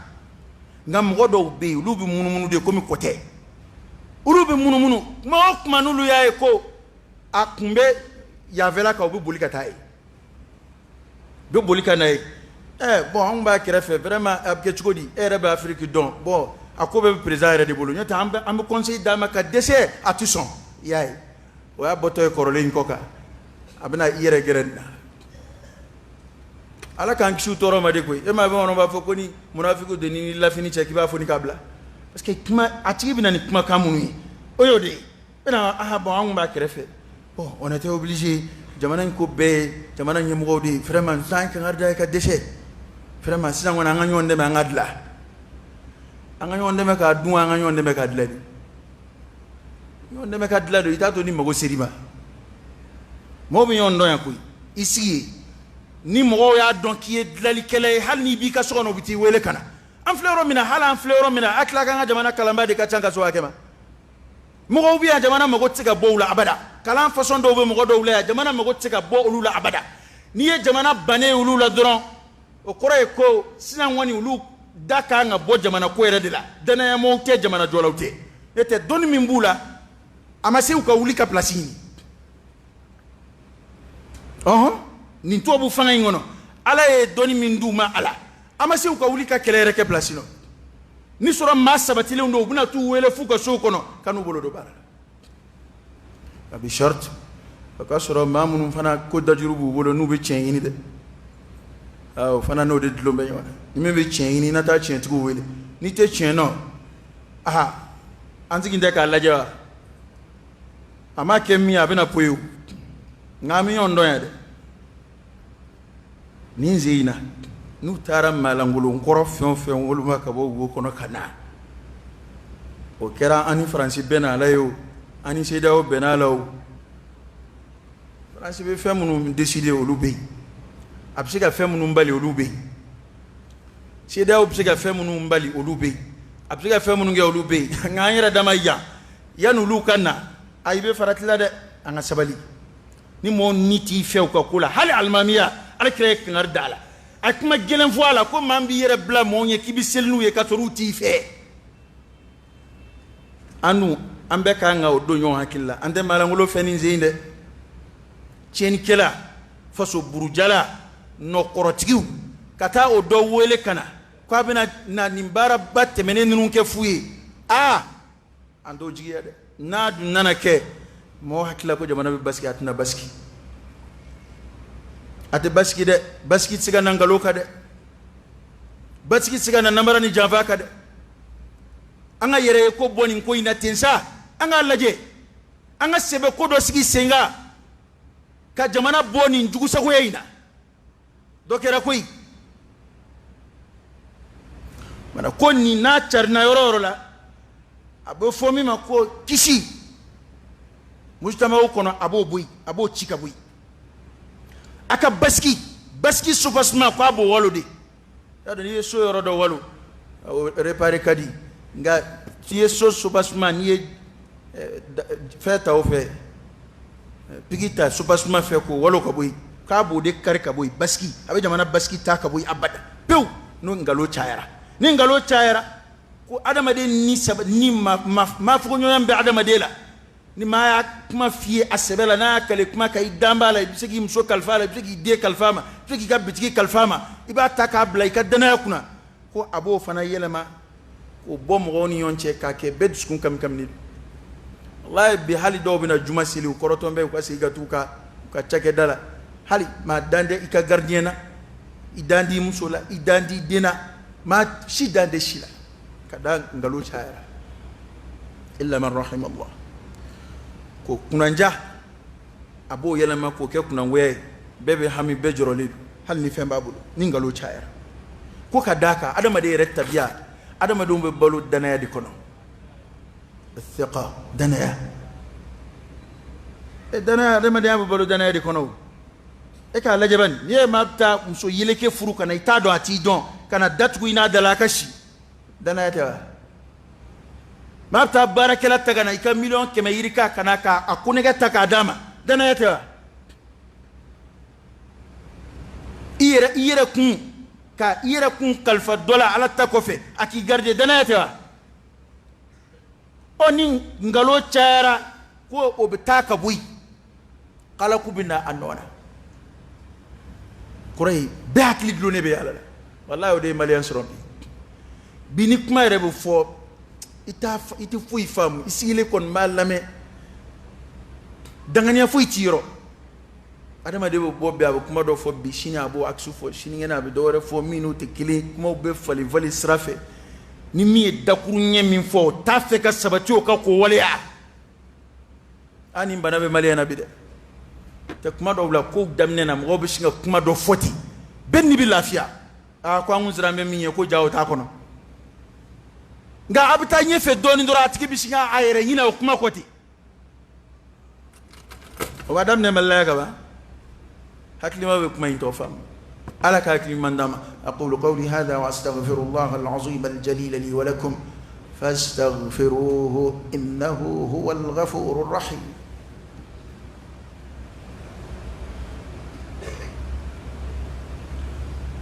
ngam go do be lubi munumunu de komi kote urubi munumunu ma okuma nulu ya ko akumbe ya vela ka obi bolika tai do bolika nay bon on ba krefe vraiment abke chukodi rebe afrique don bon akobe président de bolo nyata am conseil dama ka décès à Tousson yaay wa botoy korolin koka abna yere gerenda ala kan kishu toro ma de koy e ma be wono ba fokoni munafiku de ni la fini cheki ba foni kabla parce que kuma atigi bina ni kuma kamunu oyode bena bon on ba krefe bon on était obligé jamana ko be jamana nyemgo de vraiment 5 ngarda ka décès vraiment si ngona nganyo ndeme ngadla anganyo ndeme ka du anganyo ndeme ka dladi yo ndeme ka dlado itato ni mago serima mo bi yondo yakui ici ni mo ya don ki e dlali kele hal ni bi ka sono biti wele kana am flero mina hala am flero mina akla kan jamana kalamba de ka changa so akema mo bi jamana mago tsiga bowla abada kalam façon do be mo do wala jamana mago tsiga bo ulula abada ni e jamana bane ulula dron o kore ko sinan woni ulu daka nga bo jamana ko ere de la dana ya mo te jamana jolawte ete doni mimbula amase u ka wuli ka place ni ni to bu fanga ngono ala e doni mindu ma ala amase u ka wuli ka kelere ke place no ni sura masabati le ndo buna tu wele fu ka so kono kanu bolo do bara abi shart ka sura mamun fana ko dajuru bu bolo nu be chen ni de aw fana no de dlombe yona ni me be chen ni na ta chen tugo wele ni te chen no aha anzigi ndeka laja ama kemi abena poyo ngami yondo ya de ni zeina nu tara malangulu nkoro fion woluma ka bo go kono kana o kera ani franci benalayo ani sedao benalaw franci be femunu décider olubey absika femunu mbali olubey sedao absika femunu mbali olubey absika femunu nge olubey nganyira dama ya nu lukana aybe faratila de anga sabali ni mo niti few ka kula hal almamiya alkre ngar dala akma gelen voilà ko mambi yere bla mo nye kibi selnu ye katoru ti fe anu ambe ka nga odo nyon hakilla ande malangolo feni zeinde cheni kela faso burujala no korotigiu kata odo wele kana ko abina na nimbara batte menen nun ke fuyi ando jiya de na du nana ke mo hakilla ko jamana be baski atna baski ate baski de baski tsiga nangalo ka de baski tsiga na namara ni java ka de anga yere ko boni ko ina tensa anga laje anga sebe ko do sigi senga ka jamana boni njugu sa ko ina dokera koi mana ko ni na charna yororo la abo fomi ma ko kishi mujtama ko no abo bui abo chika bui aka baski sufasma kwa bo walode yado ni so yoro do walu réparer kadi nga ti so sufasma ni feta o fe pigita sufasma fe ko walo ko boy ka bo de kar ka boy baski abe jamana baski ta ka boy abada pew no ngalo chayara ni ngalo chayara ko adama de ni sab ni ma fu nyo yambe adama de la ni ma ya kuma fiye asebela na kale kuma kai dambala bisigi mso kalfala bisigi de kalfama bisigi ka bitigi kalfama iba ta ka blay ka dana kuna ko abo fana yelema ko bom goni yonche ka ke bedskun kam ni wallahi bi hali do bina juma sili ko rotombe ko asiga tuka ka chake dala hali ma dande ika gardiena idandi musola idandi dina ma shi dande shila kada ngalo chayara illa man rahim Allah ko kunanja abo yelema ko ke kunanwe bebe hami bejoroli hal ni femba bulu ni ngalo chayara ko kadaka adama de retta biya adama dum be balu danaya di kono الثقة دنيا دنيا دم ديام بلو دنيا دي كونو إكا لجبان يه ما بتا مسو يلك فرو كنا يتادو أتيدون كنا داتو ينا دلاكشي دنيا توا ما بتا بارك لا تكنا يكا مليون كما يريكا كنا كا أكونك تكا داما دنيا توا إيرا كون كا إيرا كون كالفا دولا على تكوفي أكي غردي دنيا توا oni ngalo chara ko obitaka bui kala kubina anona kurai bakli glone be yalla wallahi ode malian sorombi bini kuma rebo fo iti fuy fam isile kon malame dangania fuy tiro adama de bobbe abo kuma do fo bi shini abo aksu fo shini ngena be do re fo minute kili kuma be fali vali srafe ni mi dakuru nye min fo ta fe ka sabati o ka ko waleya ani bana be maliana bide te kuma do la ko damne na mo be shinga kuma do foti benni bi lafiya a ko anzira me min ko jawo ta kono nga abita nye fe doni ndora atiki bi shinga ayere nyina kuma koti o ba damne malaka ba hakli ma be kuma into fam على كاكل من دام أقول قولي هذا وأستغفر الله العظيم الجليل لي ولكم فاستغفروه إنه هو الغفور الرحيم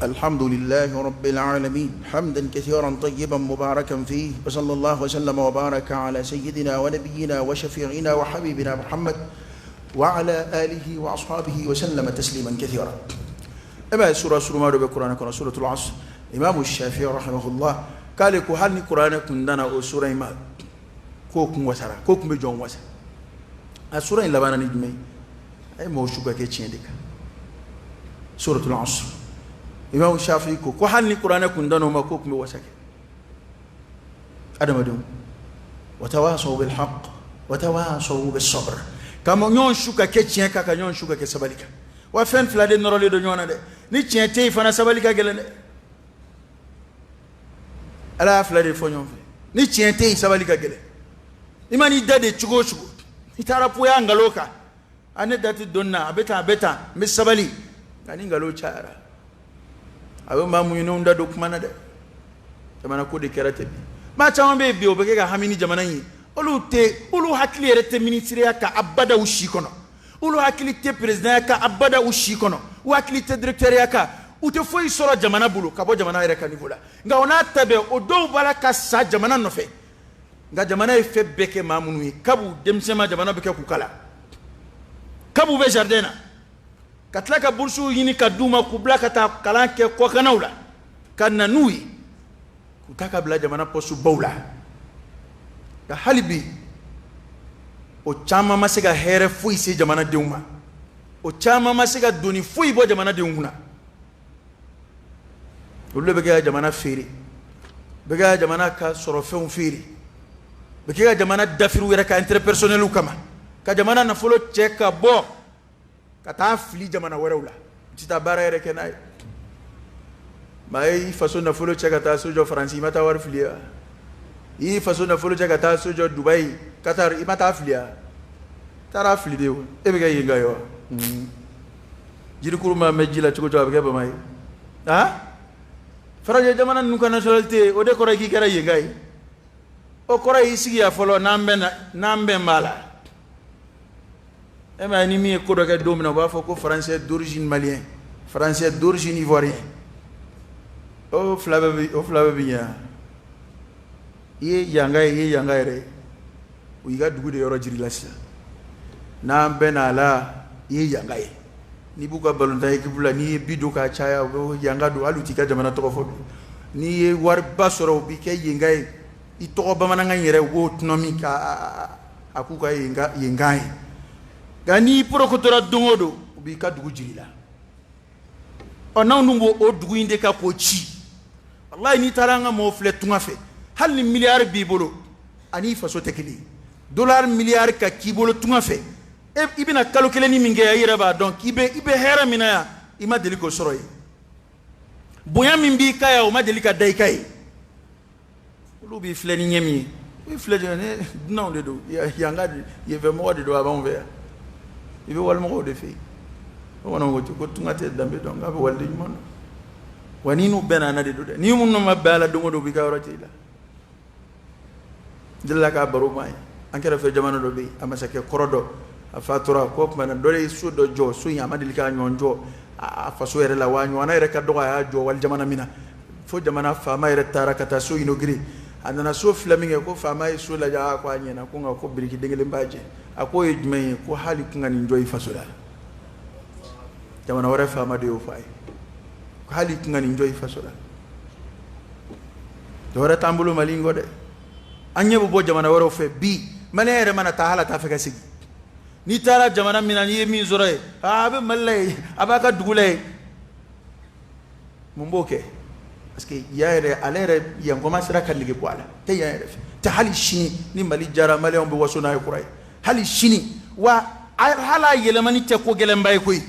الحمد لله رب العالمين حمدا كثيرا طيبا مباركا فيه وصلى الله وسلم وبارك على سيدنا ونبينا وشفيعنا وحبيبنا محمد وعلى آله وأصحابه وسلم تسليما كثيرا أما سورة ما رب القرآن كنا سورة العصر إمام الشافعي رحمه الله قال لك هل القرآن كنا أو سورة ما كوكم وسرا كوكم بجون وسرا السورة اللي بنا نجمع أي موشوكا كيتشيندك سورة العصر إمام الشافعي كو هل القرآن كنا ما كوكم وسرا هذا مدوم وتواصوا بالحق وتواصوا بالصبر كما ينشوكا كيتشينكا كما ينشوكا كسبالك وفين فلادي نرولي دو نيونا دي ني تيان تي فانا سباليكا گلن الا فلادي فونيون في ني تيان تي سباليكا گلن imani dade chugo chugo itara puya ngaloka ane dati donna beta misabali kani ngalo chara awe mamu yino ndado kumana de jamana ko de kerate ma chawambe bi obeke ga hamini jamana yi olu hakli rete ministre ka abada ushi kono ulu hakili te president ka abada ushi kono u hakili te directeur yaka u te foi soro jamana bulu ka bo jamana yere ka niveau la nga ona tabe o do bala ka sa jamana no fe nga jamana e fe beke mamunu yi kabu demsema jamana beke ku kala kabu be jardena katla ka bursu yini ka duma ku blaka ta kalanke ko kanawla kanna nuyi ku taka bla jamana posu bawla ka halibi o chama masiga here fui si jamana deuma o chama masiga duni fui bo jamana deunguna ulle bega jamana firi bega jamana ka sorofeun firi bega jamana dafiru yere ka interpersonnel kama ka jamana na folo cheka bo ka ta fili jamana werewla tita bara yere kenai mai façon na folo cheka ta sojo franci mata war filia yi façon na folo cheka ta sojo dubai Qatar imata aflia tara aflideo ebega yinga yo jiri kuruma mejila tuko jabe ke bamay ha faraje jamana nuka nationalité o de ko raki kara yinga o ko ray sigi ya folo nambe mala e ma ni mi ko do ke domina ba fo ko français d'origine malien français d'origine ivoirien o flabe biya ye yanga re o yiga dugu de yoro jiri lasa na benala ye yanga ni buka balonta équipe la ni bido ka chaya o yanga do aluti ka jamana to fo ni ye war basoro bi ke yanga i to ba mananga yere wo tnomi ka akuka yanga gani prokotora dongodo bi ka dugu jiri la ona ndumbo o dugu inde ka ko chi wallahi ni taranga mo fle tunga fe hal ni milliard bi bolo ani faso tekili dollar milliard ka ki bolo tunga fe e ibina kalo kele ni minge ayira ba donc ibe hera minaya ima deli ko soroy boya min bi kaya o ma deli ka dai kai lu bi fle ni nyemi bi fle ne non de do ya ngadi ye ve mo de do avant ver ibe wal mo de fe wona ko tunga te dambe donc abe walde mon wani nu bena na de do ni mun no mabala do do bi ka roti la dilla ka baro mai ankara fe jamana do bi amasake korodo afatura ko mana dole su do jo su ya madil ka nyonjo a faso ere la wanyo ana ere ka do ya jo wal jamana mina fo jamana fa ma ere tarakata su inogri anana so flaminge ko fa ma su la ja ko anyena ko nga ko biriki dengele mbaje ako ejme ko hali kunga ni joy faso la jamana wara fa ma de o fay ko hali kunga ni joy faso la do wara tambulu malingo de anye bo jamana wara fe bi manere mana ta hala ta fe ka sigi ni tara jamana mina ni mi zoroy abe mallay abaka dugulay mumboke parce que yaere alere yangoma sira kan ligi kwala te yaere te hali shini ni mali jara mali on be wasuna ay kuray hali shini wa hala yelemani te ko gelem bay koy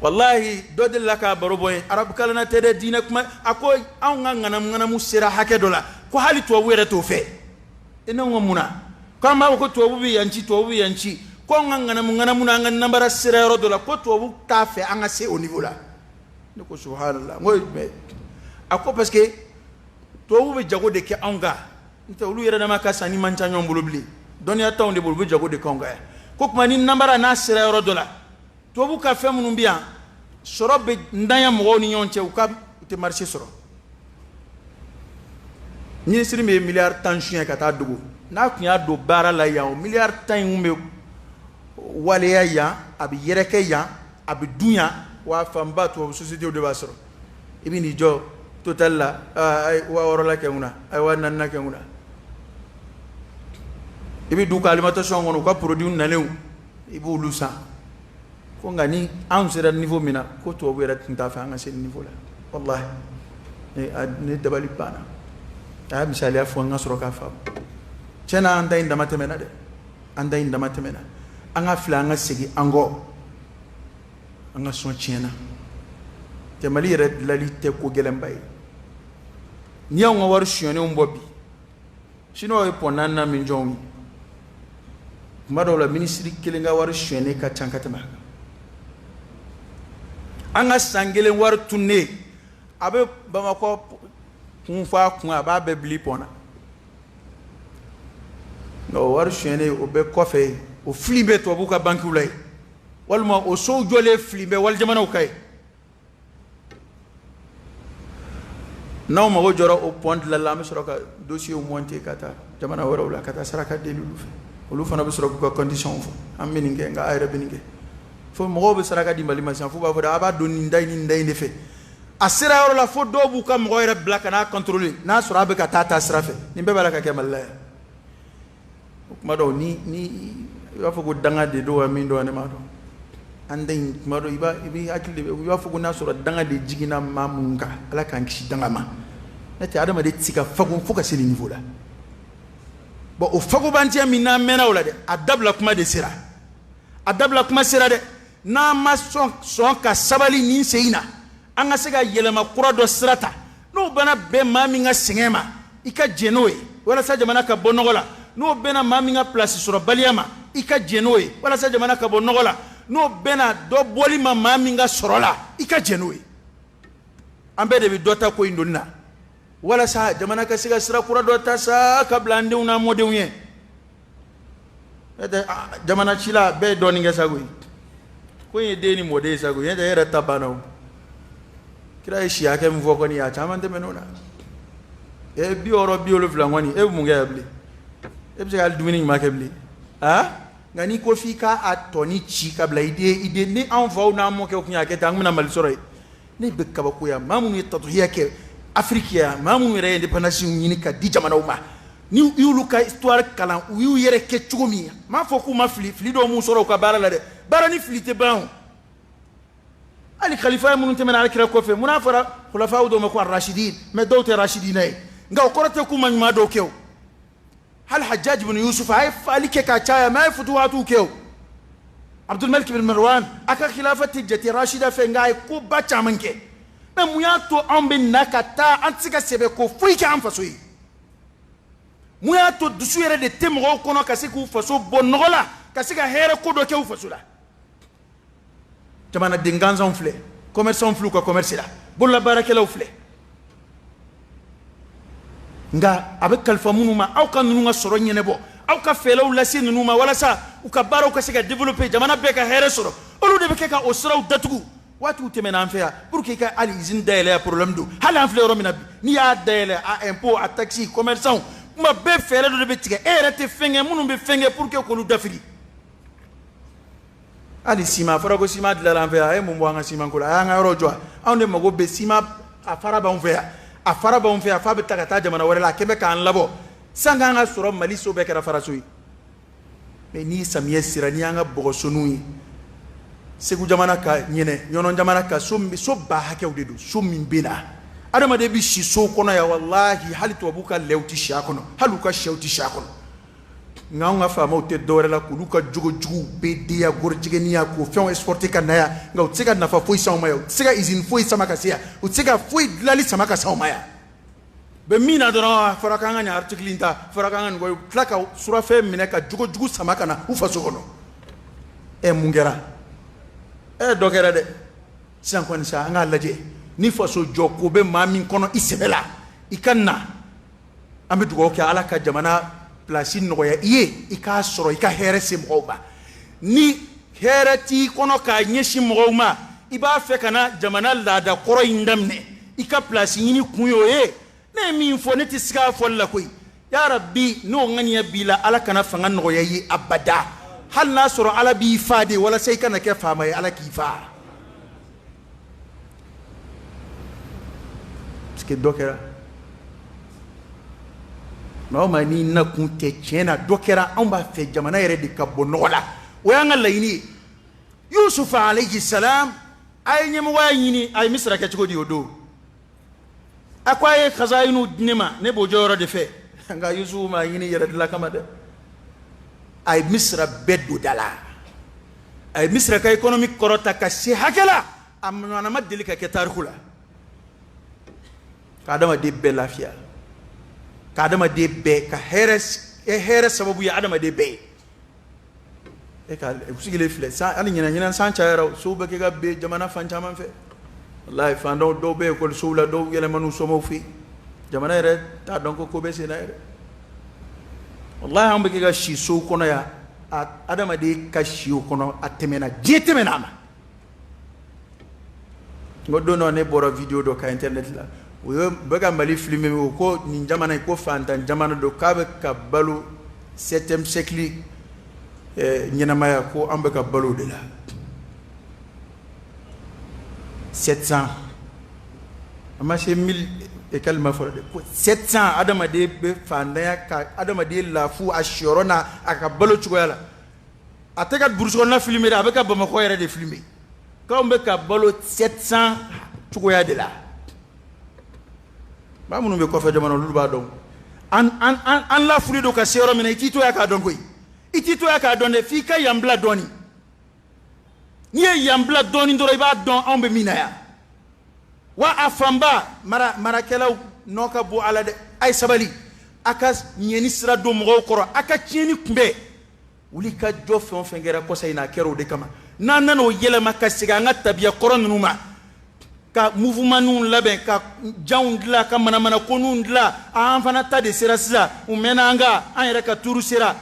wallahi dodel laka baroboy arab kalana tede dina kuma akoy aw ngana mu sira hake dola ko hali to were to fe eno ngomuna kama ko to bi yanchi ko ngana mu na nambara sira ro dola ko to ta fe anga se au niveau là ne ko subhanallah ngoy me ako parce que to bi jago de ke anga nta ulu yere na maka sani mancha nyombulu bli donia taw de bulu jago de konga ko kuma ni nambara na sira ro dola to bu ka fe munum biya soro be ndaya mo ni nyonche u ka te marché soro ni siri me milliard tension ka ta dugu na kunya do bara la ya milliard tan umbe wale ya abi yereke ya abi dunya wa famba to société de basoro ibini jo total la ay wa worola ke nguna ay wa nanna ke nguna ibi du ka alimentation ngono ko produit nanew ibu lusa ko ngani an sera niveau mina ko to wera tinta fa nga sen niveau la wallahi ne dabali bana ay misali afu nga soro ka fa cena anda inda matemena de anda inda matemena anga fla nga sigi ango anga son cena te mali red lalite ko gelembay niya nga war shione umbobi sino e ponana min jongi madola ministry kelinga war shione ka chankatema anga sangelen war tunne abe bamako kunfa kun aba be blipona no war shione o be kofe o flimbe to buka banki ulay walma o so jole flimbe wal jamana ukay naw ma go joro o pont la lam soroka dossier o monté kata jamana wara wala kata saraka delu fe olu fana be soroka ko condition fo am mininge nga ayra bininge fo mo be saraka di mali masan fo ba fo da aba do ni nday ne fe asira wala fo do bu kam go ayra black na contrôler na sura be kata ta srafe ni be bala ka kemal kuma do ni iba fo go danga de do amin do ne ma do andai kuma do iba akili iba fo go na sura danga de jigina mamunga ala kan kishi danga ma nati adama de tika fago fo ka seli niveau là bo o fago bantia mina mena wala de adabla kuma de sira adabla kuma sira de na ma son ka sabali ni seina anga sega yelema kura do sirata no bana be maminga singema ika jenoe wala sa jamana ka bonogola no bena maminga place sur baliama ika jenoe wala sa jamana ka bonogola no bena do boli maminga sorola ika jenoe ambe de bi dota ko indolina wala sa jamana ka siga sira kura do ta sa kabla ande una modewye jamana chila be doni nga sago ko ye deni mode sago ye era tabana kira shi ake mvo ko ni ya chama nte menona e bi oro bi olo flangwani e mu nga bli e bi gal dumini ma ke bli ngani ko fika atoni chi kabla ide ni envo na mo ke ko nya ke tang na mal sore ni be ka ba ko ya mamu ni tatuhiya ke afrika mamu re independence ni ka di jamana uma ni yulu ka histoire kalan yu yere ke chugumi ma fo ku ma fli do mu soro ka bara la de bara ni fli te ban ali khalifa mun temena ala kira ko fe munafara khulafa do ma ko rashidin me do te rashidin nga korate ku man ma do kew hal hajjaj ibn yusuf ay falike ka chaya ma futuwatu kew abdul malik ibn marwan aka khilafati jati rashida fe nga ku ba chamanke me muyato ambe nakata antika sebe ko fuika am fasoyi muyato dusu yere de temro kono kasiku faso bonnola kasika here ko do kew fasula jamana dinganza on fle commerçant flu ko commerce la bolla barakela fle nga avec kalfa munuma aw kan nunga soro nyene bo aw ka felaw lasi nunuma wala sa u ka baro ka sika développer jamana be ka here soro olu de be ka o soro datugu watu temena anfea pour que ka ali izin dele problème do hala anfle ro mina ni ya dele a impôt a taxi commerçant ma be fere do be tige erete fenge munum be fenge pour que ko lu dafiri ali sima fara ko sima de la anfea e mumbo anga sima ko la anga ro joa onde mago be sima afara ba anfea afara ba anfea fa be takata jamana wala la kebe kan labo sanga nga soro mali so be kara farasui me ni samiye sirani anga bogo sonui segu jamana ka nyene nyono jamana ka so ba hake udedu so mimbina adama de bi shi so kono ya wallahi hali to buka lewti shakono haluka shewti shakono nga fa ma te dore la ku luka jugo be dia gorjigeni ya ko fon exporter kanaya nga utsika na fa foi sa maya utsika izin foi sama kasia utsika foi lali sama ka sa maya be mina dora farakanga nya article inta farakanga ngo plaka sura fe mineka jugo sama kana ufa so kono e mungera e dogera de san kon sa nga laje ni faso joko be mami kono isebela ikanna ambe dugo ke ala ka jamana place no ya iye ika soro ika here sim oba ni here ti kono ka nyeshi moma iba fe kana jamana la da koro indamne ika place yini kunyo ye ne mi info ne tiska fo la koy ya rabbi no ngani ya bila ala kana fanga no ya yi abada hal nasoro ala bi fade wala sai kana ke fama ya ala kifa que dokera no mani na kunte chena dokera amba fe jamana yere de kabonola wayanga layini yusuf alayhi salam ay nyem wayini ay misra ka chiko di odo akwaye khazainu dinema ne bojoro de fe nga yusuf ma yini yere de la kamade ay misra beddu dala ay misra ka economic korota ka si hakela amna na madelika ke tarkhula kadama de be lafiya kadama de be ka heres sababu ya adama de be e ka usigile fle sa ali nyina san chaara so be ga be jamana fancha man fe wallahi fando do be ko so la do yele manu so mo fi jamana re ta donc ko be sina re wallahi am be ga shi so kono ya adama de ka shi kono atemena jetemena ma ngodo no ne boro video do ka internet la we baga mali filmé ko ni jamana ko fanta jamana do kabe ka balu 7e siècle nyina maya ko ambe ka balu de la 700 ama c'est 1000 et kalma fo de 700 adama de be fanda ya ka adama de la fu ashorona aka balu chugoyala ateka burso na filmé avec ka bama ko yere de filmé ka ambe ka balu 700 chugoya de la ba munu be ko fe jamano lulu ba don an la fuli do ka sero mina itito ya ka don koy itito ya ka don de fi ka yambla doni ni yambla doni ndoro ba don ambe mina ya wa afamba mara kelaw noka bu ala de ay sabali aka nyeni sira do mo koro aka tieni kumbe wuli ka jofe on fengera ko sayna kero de kama nan o yele makasiga ngata biya koron numa ka mouvement nun laben ka jaundla ka mana konundla an fana ta de sera sira u menanga an yere ka turu sera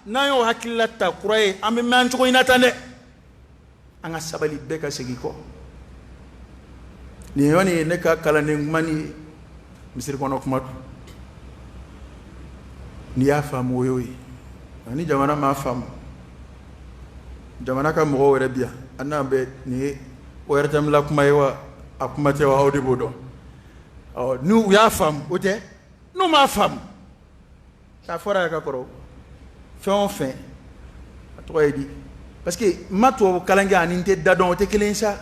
n'an y'o hakilila ta kura ye an bɛ mɛn cogo in na tan dɛ an ka sabali bɛɛ ka segin kɔ nin yɔrɔ nin ne ka kalanden kuma ni misiri kɔnɔ kuma don n'i y'a faamu o y'o ye ni jamana m'a faamu jamana ka mɔgɔw yɛrɛ bi yan an n'an bɛ nin ye o yɛrɛ tɛmɛla kuma ye wa a kuma tɛ wa aw de b'o dɔn n'u y'a faamu o tɛ n'u m'a faamu k'a fɔra yɛrɛ ka kɔrɔ fɛn o fɛn a tɔgɔ ye di parce que n ma tubabu kalan kɛ ani n tɛ da dɔn o tɛ kelen ye sa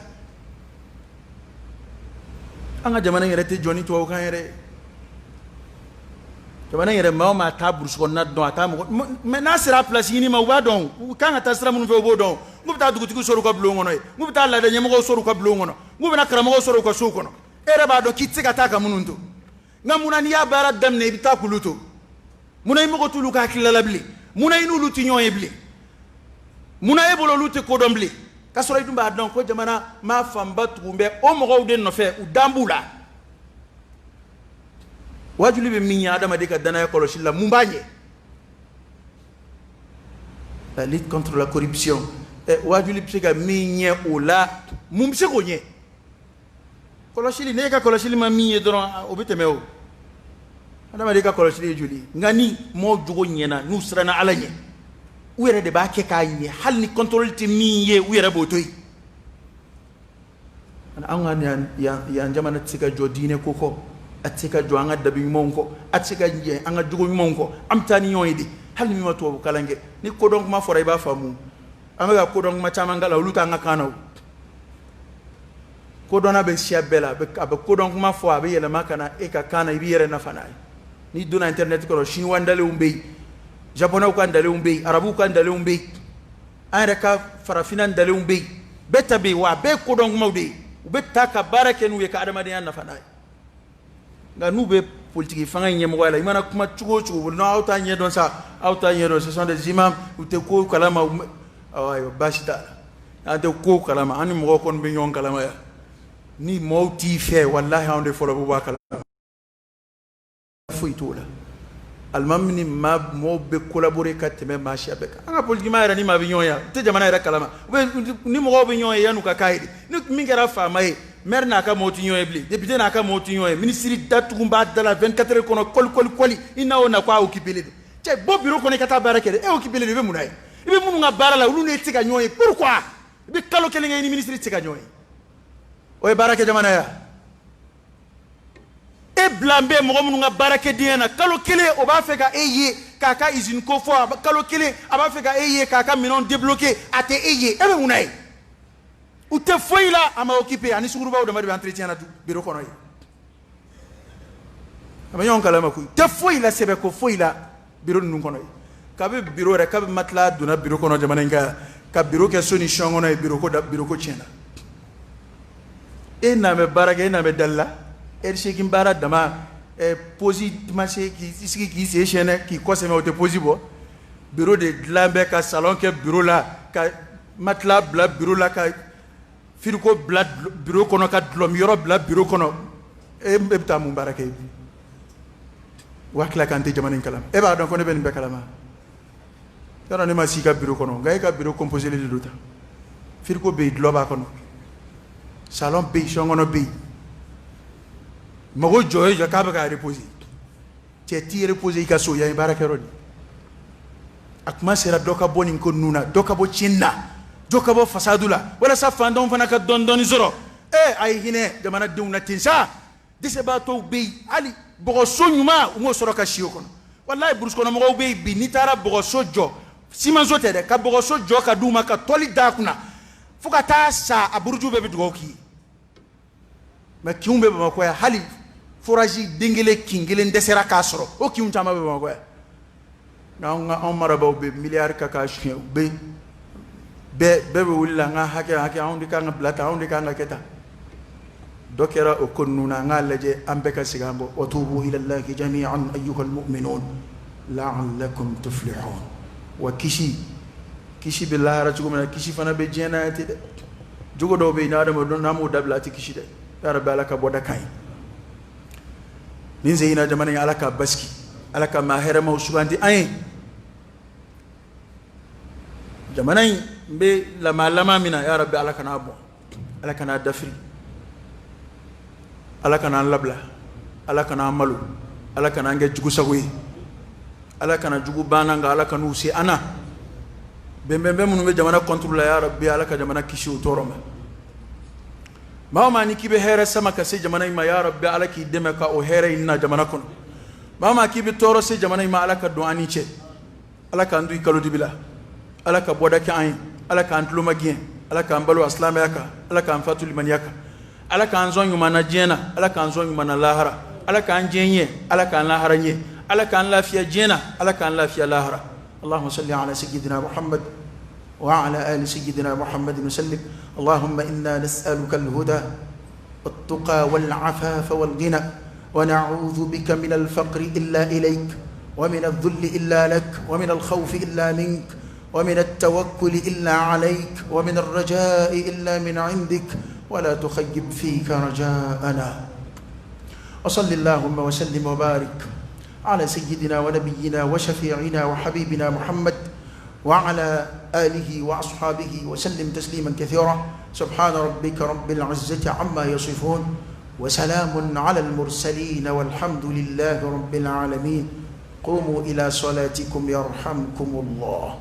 an ka jamana yɛrɛ tɛ jɔ ni tubabukan yɛrɛ ye jamana yɛrɛ maa o maa t'a burusi kɔnɔna dɔn a t'a mɔgɔ mais n'a sera a place ɲini ma u b'a dɔn u kan ka taa sira minnu fɛ u b'o dɔn n'u bɛ taa dugutigi sɔrɔ u ka bulon kɔnɔ yen n'u bɛ taa laada ɲɛmɔgɔw sɔrɔ u ka bulon kɔnɔ n'u bɛna karamɔgɔw sɔrɔ u ka sow kɔnɔ e yɛrɛ b'a dɔn k'i tɛ se ka taa ka minnu to nka munna n'i y'a baara daminɛ i bɛ taa k'olu to munna i mago t'olu ka hakilila la bilen munna i n'olu tɛ ɲɔgɔn ye bilen munna e bolo olu tɛ kodɔn bilen k'a sɔrɔ i dun b'a dɔn ko jamana maa fanba tugun bɛ o mɔgɔw de nɔfɛ u dan b'u la wajuli bɛ min ye adamaden ka danaya kɔlɔsili la mun b'a ɲɛ la lutte contre la corruption wajuli bɛ se ka min ɲɛ o la mun bɛ se k'o ɲɛ kɔlɔsili ne ka kɔlɔsili ma min ye dɔrɔn o bɛ tɛmɛ o adamaden ka kɔlɔsili ye joli nka ni mɔɔw jogo ɲɛna n'u siranna ala ɲɛ u yɛrɛ de b'a kɛ k'a ɲɛ hali ni contrôle tɛ min ye u yɛrɛ b'o to yen anw ka yan jamana tɛ se ka jɔ diinɛ ko kɔ a tɛ se ka jɔ an ka dabi ɲumanw kɔ a tɛ se ka ɲɛ an ka jogo ɲumanw kɔ an bɛ taa ni ɲɔgɔn ye de hali ni min ma tubabu kalan kɛ ni kodɔn kuma fɔra i b'a faamu an bɛ ka kodɔn kuma caman k'a la olu t'an ka kan na o kodɔnna bɛ siya bɛɛ la a bɛ kodɔn kuma fɔ a bɛ yɛlɛma ka na e ka kan na i b'i yɛrɛ nafa n'a ye n'i donna internet kɔnɔ chinois dalenw bɛ yen japonais ka dalenw bɛ yen arabuw ka dalenw bɛ yen an yɛrɛ ka farafinna dalenw bɛ yen bɛɛ ta bɛ yen wa a bɛɛ ye kodɔn kumaw de ye u bɛ taa ka baara kɛ n'u ye ka adamadenya nafa n'a ye nka n'u bɛ politiki fanga ɲɛmɔgɔya la i mana kuma cogo o cogo non aw t'a ɲɛdɔn sa aw t'a ɲɛdɔn ce sont des imams u tɛ ko kalama ayiwa baasi t'a la an tɛ ko kalama an ni mɔgɔw kɔni bɛ ɲɔgɔn kalama yan ni mɔgɔw t'i fɛ walahi anw de fɔlɔ b'u b'a kalama foyi t'o la alimami ni maa mɔgɔw bɛ collaborer ka tɛmɛ maa siya bɛɛ kan an ka politiki maa yɛrɛ ni maa bɛ ɲɔgɔn ye u tɛ jamana yɛrɛ kalama ni mɔgɔw bɛ ɲɔgɔn ye yan'u ka k'a ye ni min kɛra faama ye maire n'a ka mɔgɔw tɛ ɲɔgɔn ye bilen député n'a ka mɔgɔw tɛ ɲɔgɔn ye ministre datugu b'a da la 24 heures kɔnɔ kɔli i n'a o na ko a occupé de cɛ bɔ bureau kɔnɔ i ka taa baara kɛ dɛ e occupé de i bɛ mun na ye i bɛ minnu ka baara la olu n'e tɛ ka ɲɔgɔn ye pourquoi i bɛ kalo kelen kɛ i ni ministre tɛ ka ɲɔgɔn ye o ye baara kɛ jamana ye e bila n bɛ mɔgɔ minnu ka baara kɛ dingɛ na kalo kelen o b'a fɛ ka e ye k'a ka usine ko fɔ kalo kelen a b'a fɛ ka e ye k'a ka minɛnw débloquer a tɛ e ye e bɛ mun na ye u tɛ foyi la a ma occupé ani sugurubaw dama de bɛ entretien na bureau kɔnɔ ye a bɛ ɲɔgɔn kalama koyi tɛ foyi la sɛbɛ ko foyi la bureau ninnu kɔnɔ ye kabi bureau yɛrɛ kabi matelas donna bureau kɔnɔ jamana in kan ka bureau kɛ solution kɔnɔ ye bureau ko tiɲɛna e n'a bɛ baara kɛ e n'a bɛ dali la R8 baara dama posi ma se k'i sigi k'i sen siyɛnɛ k'i kɔsɛmɛ o tɛ posi bɔ bureau de dilan bɛ ka salon kɛ bureau la ka matelas bila bureau la ka frigo bila bureau kɔnɔ ka dulɔmiyɔrɔ bila bureau kɔnɔ e bɛ taa mun baara kɛ u b'a tila k'an tɛ jamana in kalama e b'a dɔn ko ne bɛ nin bɛɛ kalama yɔrɔ ne ma s'i ka bureau kɔnɔ nka e ka bureau composé de don tan frigo bɛ yen dulɔ b'a kɔnɔ salon bɛ yen sɔngɔnɔ bɛ yen mago jɔ ye jɔ k'a bɛ ka reposer cɛ t'i reposer i ka so yan ye baarakɛyɔrɔ de a kuma sera dɔ ka bɔ nin ko ninnu na dɔ ka bɔ tiɲɛni na dɔ ka bɔ fasadu la walasa fantanw fana ka dɔɔni sɔrɔ a ye hinɛ jamanadenw na ten sa dɛsɛbaatɔw bɛ yen hali bɔgɔso ɲuman u m'o sɔrɔ ka si o kɔnɔ walayi burusi kɔnɔ mɔgɔw bɛ yen bi n'i taara bɔgɔso jɔ simanso tɛ dɛ ka bɔgɔso jɔ ka d'u ma ka tɔli d'a kunna fo ka taa sa a buruju bɛɛ bɛ dugawu k'i ye mɛ kinw bɛ bamakɔ yan hali forage den kelen kin kelen dɛsɛra k'a sɔrɔ o kinw caman bɛ bamakɔ yan anw marabaaw bɛ miliyari ka k'a suɲɛ u bɛ bɛɛ bɛ wuli la an ka hakɛ anw de kan ka bila tan anw de kan ka kɛ tan dɔ kɛra o ko ninnu na an k'a lajɛ an bɛɛ ka segin an bɔ wa tuubu ila llahi jami'an ayyuhal mu'minun la'allakum tuflihun wa kisi bɛ lahara cogo min na kisi fana bɛ diɲɛ na yan ten dɛ jogo dɔw bɛ yen n'adamaden n'a m'o dabila a tɛ kisi dɛ ya rabbi ala ka bɔda kan ye nin zeyina jamana in ala ka basiki ala ka maa hɛrɛmaw suganti an ye jamanai be lama mina ya rabbi ala kana bo ala kana dafri ala kana labla ala kana malu ala kana nge jugu sagoyi ala kana jugu bananga ala kana usi ana bembe munu be jamana contrôle ya rabbi ala ka jamana kishi utoroma mama ni kibe here sama ka se jamana ma ya rabbi ala ki deme ka o here inna jamana kon mama kibe toro se jamana ma ala ka duani che ala ka ndu ikalo dibila ala ka boda ka ayin ala ka antlo magien ala ka ambalo aslam yaka ala ka amfatu liman yaka ala ka anzon yumana jena ala ka anzon yumana lahara ala ka anjenye ala ka lahara nye ala ka lafiya jena ala ka lafiya lahara اللهم صل على سيدنا محمد وعلى آل سيدنا محمد وسلم اللهم إنا نسألك الهدى والتقى والعفاف والغنى ونعوذ بك من الفقر إلا إليك ومن الذل إلا لك ومن الخوف إلا منك ومن التوكل إلا عليك ومن الرجاء إلا من عندك ولا تخيب فيك رجاءنا وصل اللهم وسلم وبارك على سيدنا ونبينا وشفيعنا وحبيبنا محمد وعلى آله وأصحابه وسلم تسليما كثيرا سبحان ربك رب العزة عما يصفون وسلام على المرسلين والحمد لله رب العالمين قوموا إلى صلاتكم يرحمكم الله.